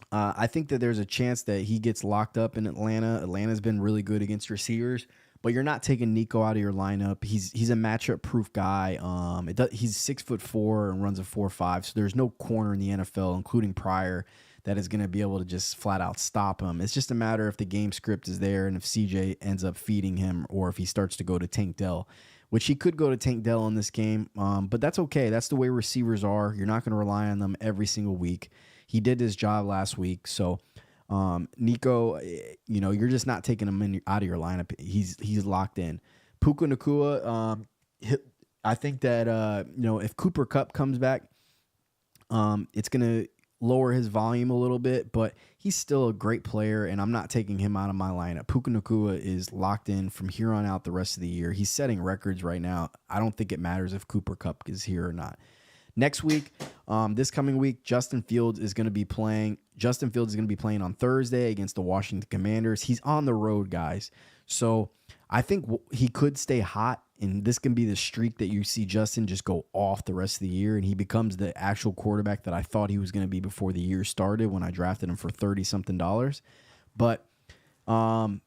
I think that there's a chance that he gets locked up in Atlanta. Atlanta's been really good against receivers, but you're not taking Nico out of your lineup. He's a matchup-proof guy. He's 6'4" and runs a 4.5, so there's no corner in the NFL, including Pryor, that is going to be able to just flat out stop him. It's just a matter if the game script is there and if CJ ends up feeding him or if he starts to go to Tank Dell, which he could go to Tank Dell in this game, but that's okay. That's the way receivers are. You're not going to rely on them every single week. He did his job last week, so Nico, you're just not taking him out of your lineup. He's locked in. Puka Nacua, I think that if Cooper Kupp comes back, it's gonna lower his volume a little bit, but he's still a great player, and I'm not taking him out of my lineup. Puka Nacua is locked in from here on out the rest of the year. He's setting records right now. I don't think it matters if Cooper Kupp is here or not. Next week, this coming week, Justin Fields is going to be playing. Justin Fields is going to be playing on Thursday against the Washington Commanders. He's on the road, guys. So I think he could stay hot, and this can be the streak that you see Justin just go off the rest of the year, and he becomes the actual quarterback that I thought he was going to be before the year started when I drafted him for $30-something. But I'm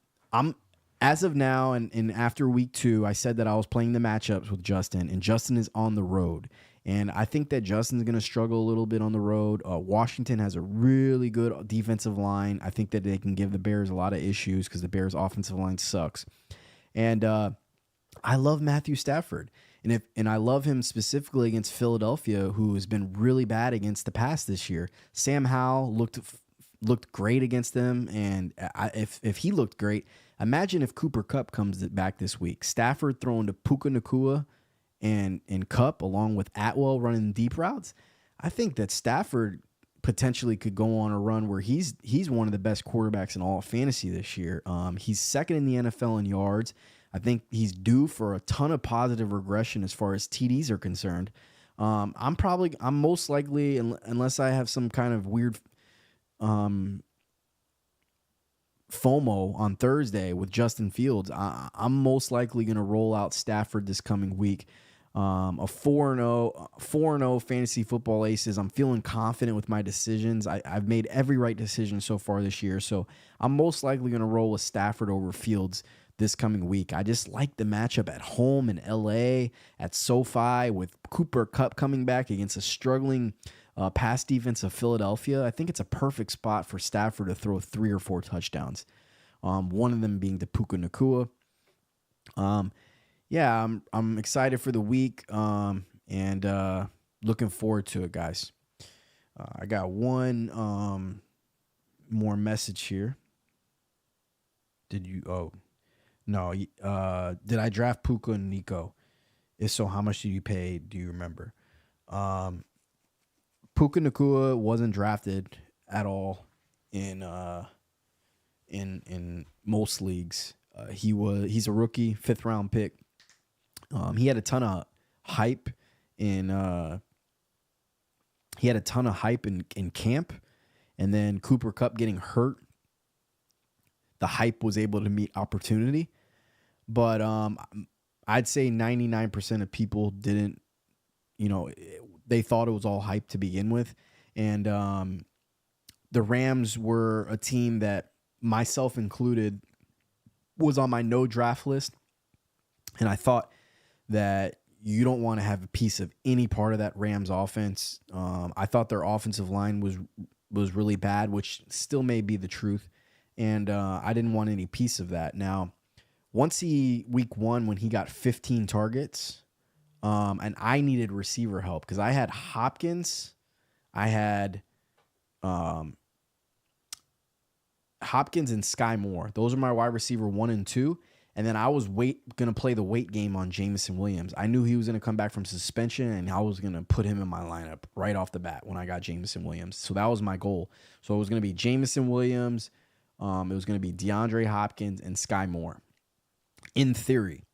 as of now and after week 2, I said that I was playing the matchups with Justin, and Justin is on the road. And I think that Justin's going to struggle a little bit on the road. Washington has a really good defensive line. I think that they can give the Bears a lot of issues because the Bears' offensive line sucks. And I love Matthew Stafford. And I love him specifically against Philadelphia, who has been really bad against the pass this year. Sam Howell looked great against them. And if he looked great, imagine if Cooper Kupp comes back this week. Stafford throwing to Puka Nacua and Kupp along with Atwell running deep routes. I think that Stafford potentially could go on a run where he's one of the best quarterbacks in all of fantasy this year. He's second in the NFL in yards. I think he's due for a ton of positive regression as far as TDs are concerned. I'm most likely, unless I have some kind of weird FOMO on Thursday with Justin Fields, I'm most likely going to roll out Stafford this coming week. A 4-0 fantasy football aces. I'm feeling confident with my decisions. I've made every right decision so far this year, so I'm most likely going to roll with Stafford over Fields this coming week. I just like the matchup at home in LA, at SoFi, with Cooper Kupp coming back against a struggling pass defense of Philadelphia. I think it's a perfect spot for Stafford to throw 3 or 4 touchdowns. One of them being to Puka Nacua. Yeah, I'm excited for the week and looking forward to it, guys. I got one more message here. Did you? Oh, no. Did I draft Puka and Nico? If so, how much did you pay? Do you remember? Puka Nacua wasn't drafted at all in most leagues. He's a rookie, 5th round pick. He had a ton of hype in camp, and then Cooper Kupp getting hurt, the hype was able to meet opportunity. But I'd say 99% of people didn't, they thought it was all hype to begin with. And the Rams were a team that, myself included, was on my no draft list. And I thought that you don't want to have a piece of any part of that Rams offense. I thought their offensive line was really bad, which still may be the truth. And I didn't want any piece of that. Now, week 1, when he got 15 targets, and I needed receiver help because I had Hopkins, Hopkins and Sky Moore. Those are my wide receiver 1 and 2. And then I was going to play the weight game on Jameson Williams. I knew he was going to come back from suspension, and I was going to put him in my lineup right off the bat when I got Jameson Williams. So that was my goal. So it was going to be Jameson Williams. It was going to be DeAndre Hopkins and Sky Moore, in theory.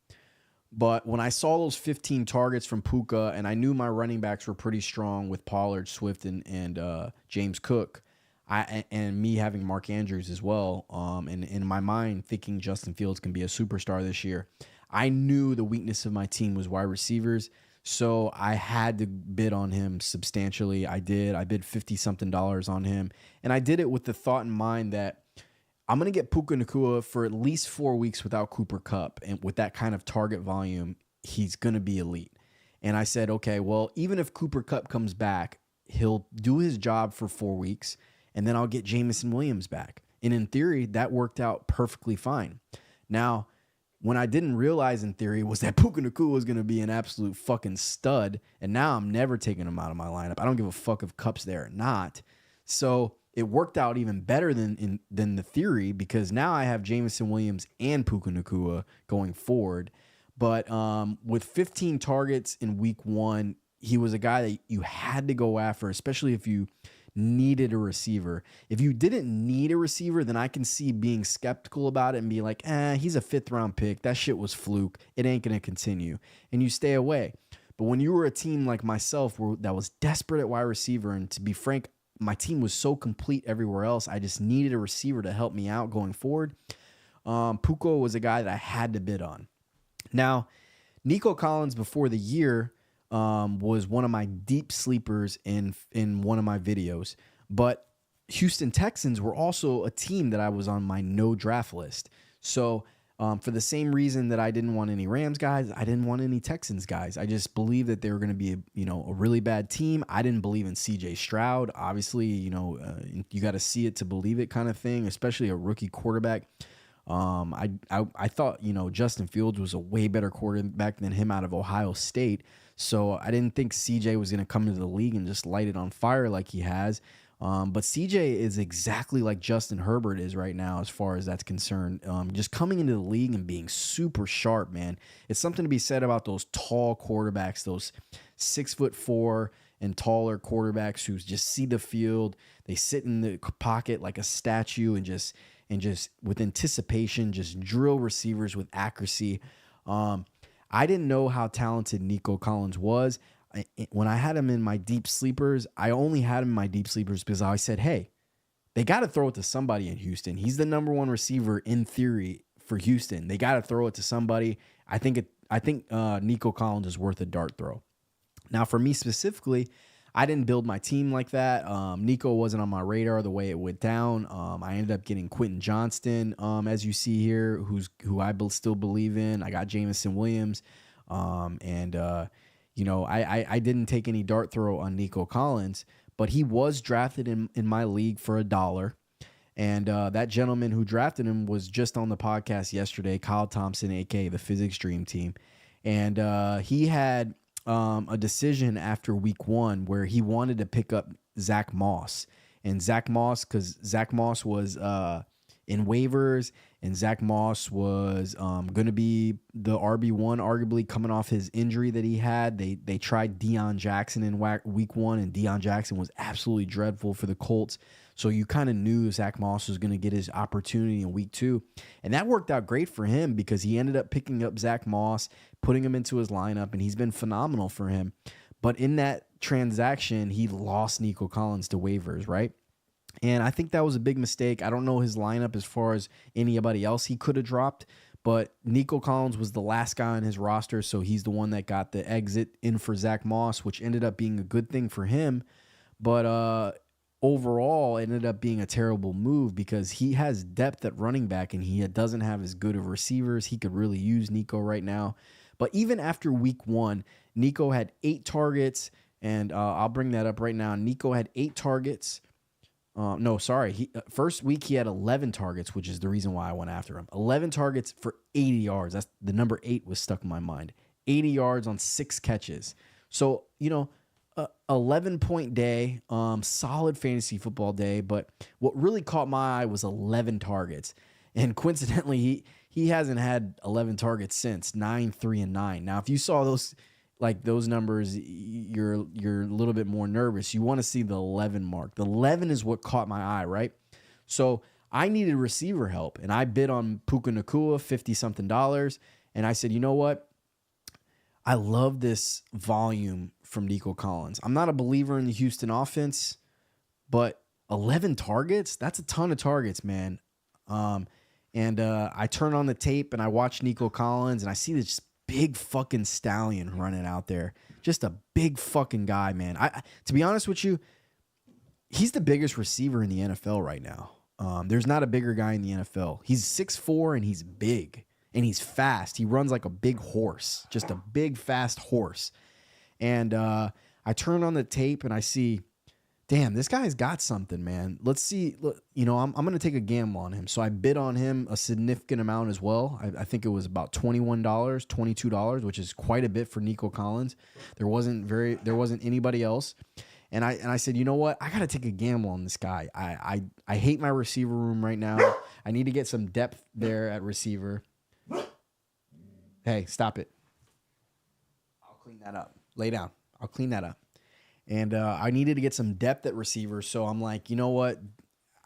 But when I saw those 15 targets from Puka, and I knew my running backs were pretty strong with Pollard, Swift, and James Cook, and me having Mark Andrews as well, and in my mind thinking Justin Fields can be a superstar this year, I knew the weakness of my team was wide receivers, so I had to bid on him substantially. I did. I bid $50-something on him, and I did it with the thought in mind that I'm going to get Puka Nacua for at least 4 weeks without Cooper Kupp, and with that kind of target volume, he's going to be elite. And I said, okay, well, even if Cooper Kupp comes back, he'll do his job for 4 weeks, and then I'll get Jameson Williams back. And in theory, that worked out perfectly fine. Now, when I didn't realize in theory was that Puka Nacua was going to be an absolute fucking stud, and now I'm never taking him out of my lineup. I don't give a fuck if Kupp's there or not. So it worked out even better than the theory, because now I have Jameson Williams and Puka Nacua going forward. But with 15 targets in week 1, he was a guy that you had to go after, especially if you needed a receiver. If you didn't need a receiver, then I can see being skeptical about it and be like, he's a 5th round pick. That shit was fluke. It ain't going to continue. And you stay away. But when you were a team like myself that was desperate at wide receiver, and to be frank, my team was so complete everywhere else, I just needed a receiver to help me out going forward. Puko was a guy that I had to bid on. Now, Nico Collins before the year was one of my deep sleepers in one of my videos. But Houston Texans were also a team that I was on my no draft list. So for the same reason that I didn't want any Rams guys, I didn't want any Texans guys. I just believed that they were going to be a really bad team. I didn't believe in C.J. Stroud. Obviously, you got to see it to believe it kind of thing, especially a rookie quarterback. I thought, Justin Fields was a way better quarterback than him out of Ohio State. So I didn't think CJ was going to come into the league and just light it on fire like he has. But CJ is exactly like Justin Herbert is right now as far as that's concerned. Just coming into the league and being super sharp, man. It's something to be said about those tall quarterbacks, those 6'4" and taller quarterbacks who just see the field. They sit in the pocket like a statue and just with anticipation, just drill receivers with accuracy. I didn't know how talented Nico Collins was. When I had him in my deep sleepers, I only had him in my deep sleepers because I said, hey, they got to throw it to somebody in Houston. He's the number 1 receiver in theory for Houston. They got to throw it to somebody. I think Nico Collins is worth a dart throw. Now, for me specifically, I didn't build my team like that. Nico wasn't on my radar the way it went down. I ended up getting Quentin Johnston, as you see here, who I still believe in. I got Jameson Williams, I didn't take any dart throw on Nico Collins, but he was drafted in my league for $1. And that gentleman who drafted him was just on the podcast yesterday, Kyle Thompson, a.k.a. the Physics Dream Team. And he had a decision after week 1 where he wanted to pick up Zach Moss. And Zach Moss, because Zach Moss was in waivers, and Zach Moss was going to be the RB1, arguably coming off his injury that he had. They tried Deion Jackson in week 1, and Deion Jackson was absolutely dreadful for the Colts. So you kind of knew Zach Moss was going to get his opportunity in week 2. And that worked out great for him because he ended up picking up Zach Moss, putting him into his lineup, and he's been phenomenal for him. But in that transaction, he lost Nico Collins to waivers, right? And I think that was a big mistake. I don't know his lineup as far as anybody else he could have dropped, but Nico Collins was the last guy on his roster, so he's the one that got the exit in for Zach Moss, which ended up being a good thing for him. But overall, it ended up being a terrible move because he has depth at running back and he doesn't have as good of receivers. He could really use Nico right now. But even after week 1, Nico had 8 targets, and I'll bring that up right now. Nico had 8 targets. First week he had 11 targets, which is the reason why I went after him. 11 targets for 80 yards. That's the number 8 was stuck in my mind. 80 yards on 6 catches. So, 11-point day, solid fantasy football day. But what really caught my eye was 11 targets. And coincidentally, he hasn't had 11 targets since 9, 3, and 9. Now, if you saw those numbers, you're a little bit more nervous. You want to see the 11 mark. The 11 is what caught my eye, right? So I needed receiver help, and I bid on Puka Nacua, $50-something, and I said, you know what? I love this volume from Nico Collins. I'm not a believer in the Houston offense, but 11 targets, that's a ton of targets, man. I turn on the tape, and I watch Nico Collins, and I see this big fucking stallion running out there. Just a big fucking guy, man. To be honest with you, he's the biggest receiver in the NFL right now. There's not a bigger guy in the NFL. He's 6'4", and he's big, and he's fast. He runs like a big horse, just a big, fast horse. And I turn on the tape, and I see, damn, this guy's got something, man. Let's see. Look, I'm going to take a gamble on him. So I bid on him a significant amount as well. I think it was about $21, $22, which is quite a bit for Nico Collins. There wasn't anybody else. And I said, you know what? I got to take a gamble on this guy. I hate my receiver room right now. I need to get some depth there at receiver. Hey, stop it. I'll clean that up. Lay down. I'll clean that up. And I needed to get some depth at receiver. So I'm like, you know what?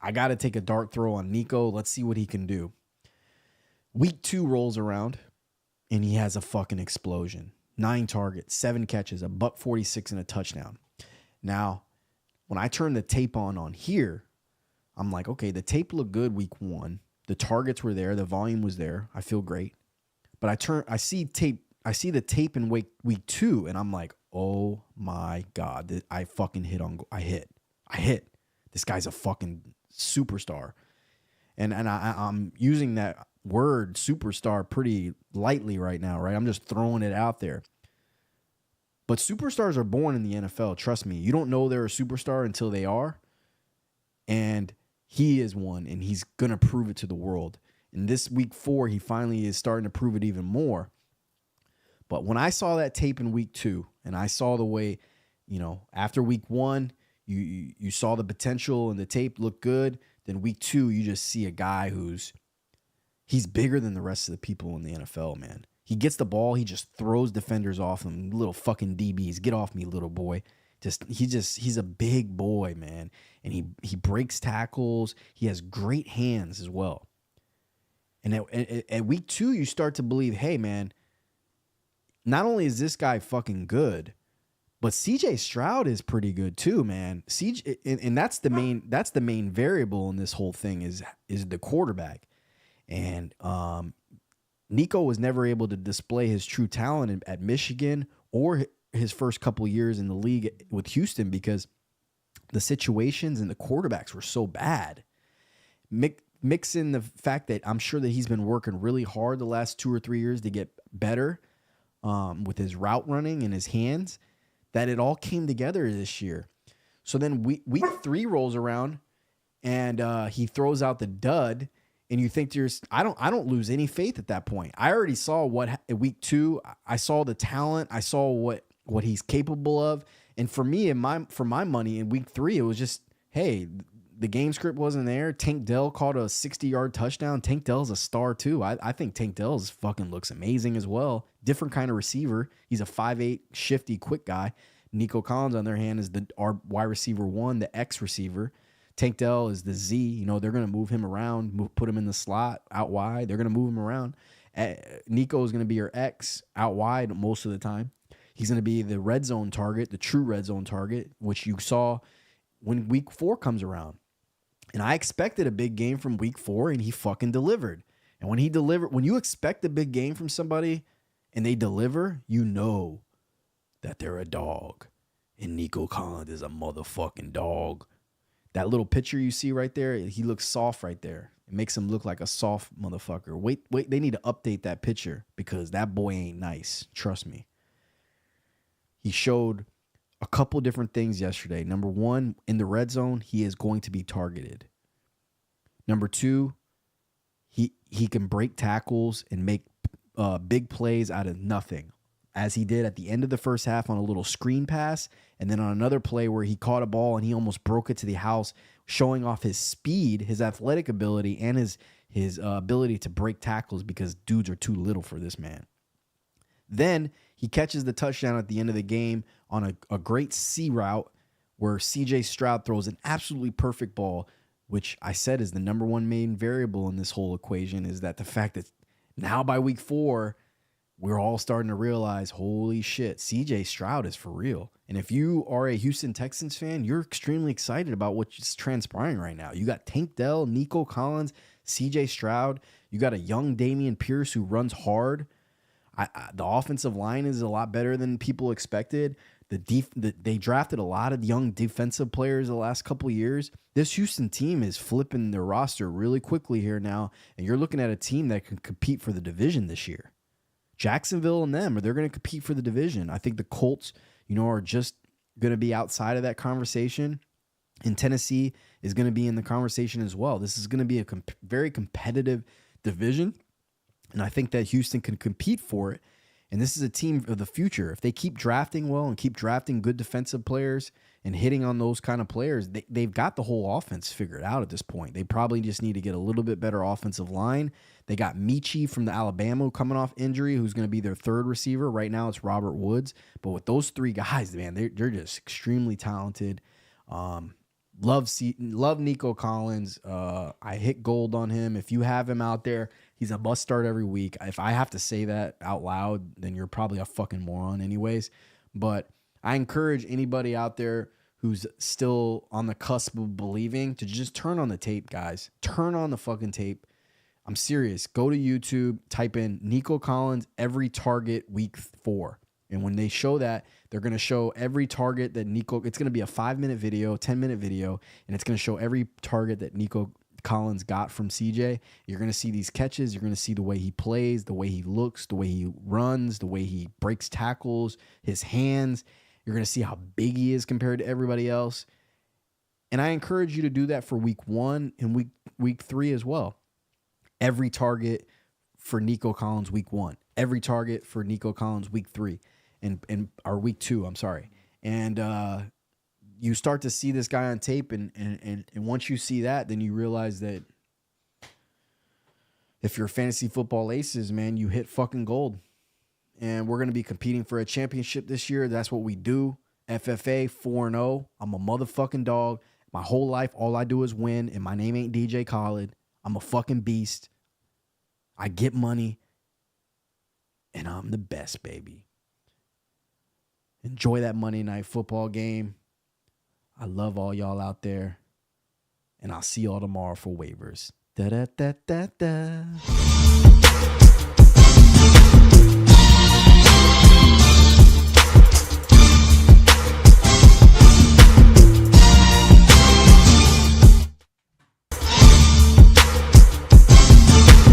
I got to take a dart throw on Nico. Let's see what he can do. Week 2 rolls around, and he has a fucking explosion. 9 targets, 7 catches, a buck 46 and a touchdown. Now, when I turn the tape on here, I'm like, okay, the tape looked good week 1. The targets were there. The volume was there. I feel great. But I see the tape in week 2, and I'm like, oh my God, I fucking hit. This guy's a fucking superstar. And I'm using that word superstar pretty lightly right now, right? I'm just throwing it out there. But superstars are born in the NFL. Trust me. You don't know they're a superstar until they are. And he is one, and he's going to prove it to the world. And this week 4, he finally is starting to prove it even more. But when I saw that tape in week 2, and I saw the way, after week 1, you saw the potential and the tape looked good. Then week 2, you just see a guy he's bigger than the rest of the people in the NFL, man. He gets the ball, he just throws defenders off him. Little fucking DBs, get off me, little boy. He's a big boy, man. And he breaks tackles. He has great hands as well. And at week 2, you start to believe, hey, man, not only is this guy fucking good, but CJ Stroud is pretty good too, man. And that's the main variable in this whole thing is the quarterback. And Nico was never able to display his true talent at Michigan or his first couple years in the league with Houston because the situations and the quarterbacks were so bad. Mix in the fact that I'm sure that he's been working really hard the last 2 or 3 years to get better with his route running and his hands, that it all came together this year. So then week 3 rolls around and he throws out the dud. And you think I don't lose any faith at that point. I already saw week 2. I saw the talent. I saw what he's capable of. And for me, for my money in week 3, it was just, hey, the game script wasn't there. Tank Dell caught a 60-yard touchdown. Tank Dell's a star too. I think Tank Dell's fucking looks amazing as well. Different kind of receiver. He's a 5'8", shifty, quick guy. Nico Collins, on their hand, is our wide receiver 1, the X receiver. Tank Dell is the Z. They're going to move him around, put him in the slot out wide. They're going to move him around. Nico is going to be your X out wide most of the time. He's going to be the red zone target, the true red zone target, which you saw when week 4 comes around. And I expected a big game from week 4, and he fucking delivered. And when you expect a big game from somebody and they deliver, you know that they're a dog. And Nico Collins is a motherfucking dog. That little picture you see right there, he looks soft right there. It makes him look like a soft motherfucker. Wait, they need to update that picture because that boy ain't nice. Trust me. He showed a couple different things yesterday. Number 1, in the red zone, he is going to be targeted. Number 2, he can break tackles and make big plays out of nothing, as he did at the end of the first half on a little screen pass, and then on another play where he caught a ball and he almost broke it to the house, showing off his speed, his athletic ability, and his ability to break tackles because dudes are too little for this man. Then he catches the touchdown at the end of the game on a great C route where CJ Stroud throws an absolutely perfect ball, which I said is the number 1 main variable in this whole equation, is that the fact that now by week 4, we're all starting to realize, holy shit, CJ Stroud is for real. And if you are a Houston Texans fan, you're extremely excited about what's transpiring right now. You got Tank Dell, Nico Collins, CJ Stroud. You got a young Dameon Pierce who runs hard. The offensive line is a lot better than people expected. They drafted a lot of young defensive players the last couple of years. This Houston team is flipping their roster really quickly here now, and you're looking at a team that can compete for the division this year. Jacksonville and them, they're going to compete for the division. I think the Colts, are just going to be outside of that conversation. And Tennessee is going to be in the conversation as well. This is going to be a very competitive division. And I think that Houston can compete for it. And this is a team of the future. If they keep drafting well and keep drafting good defensive players and hitting on those kind of players, they've got the whole offense figured out at this point. They probably just need to get a little bit better offensive line. They got Michi from the Alabama coming off injury, who's going to be their third receiver. Right now it's Robert Woods. But with those three guys, man, they're just extremely talented. Love Nico Collins. I hit gold on him. If you have him out there, he's a must start every week. If I have to say that out loud, then you're probably a fucking moron anyways. But I encourage anybody out there who's still on the cusp of believing to just turn on the tape, guys. Turn on the fucking tape. I'm serious. Go to YouTube, type in Nico Collins every target week 4. And when they show that, they're going to show every target that Nico, it's going to be a 5-minute video, 10-minute video, and it's going to show every target that Nico Collins got from CJ. You're going to see these catches. You're going to see the way he plays, the way he looks, the way he runs, the way he breaks tackles, his hands. You're going to see how big he is compared to everybody else. And I encourage you to do that for week 1 and week 3 as well. Every target for Nico Collins week 1. Every target for Nico Collins week 3. Or week 2, I'm sorry. And you start to see this guy on tape, and once you see that, then you realize that if you're fantasy football aces, man, you hit fucking gold. And we're going to be competing for a championship this year. That's what we do. FFA 4-0. I'm a motherfucking dog. My whole life, all I do is win, and my name ain't DJ Khaled. I'm a fucking beast. I get money, and I'm the best, baby. Enjoy that Monday night football game. I love all y'all out there. And I'll see y'all tomorrow for waivers. Da-da-da-da-da.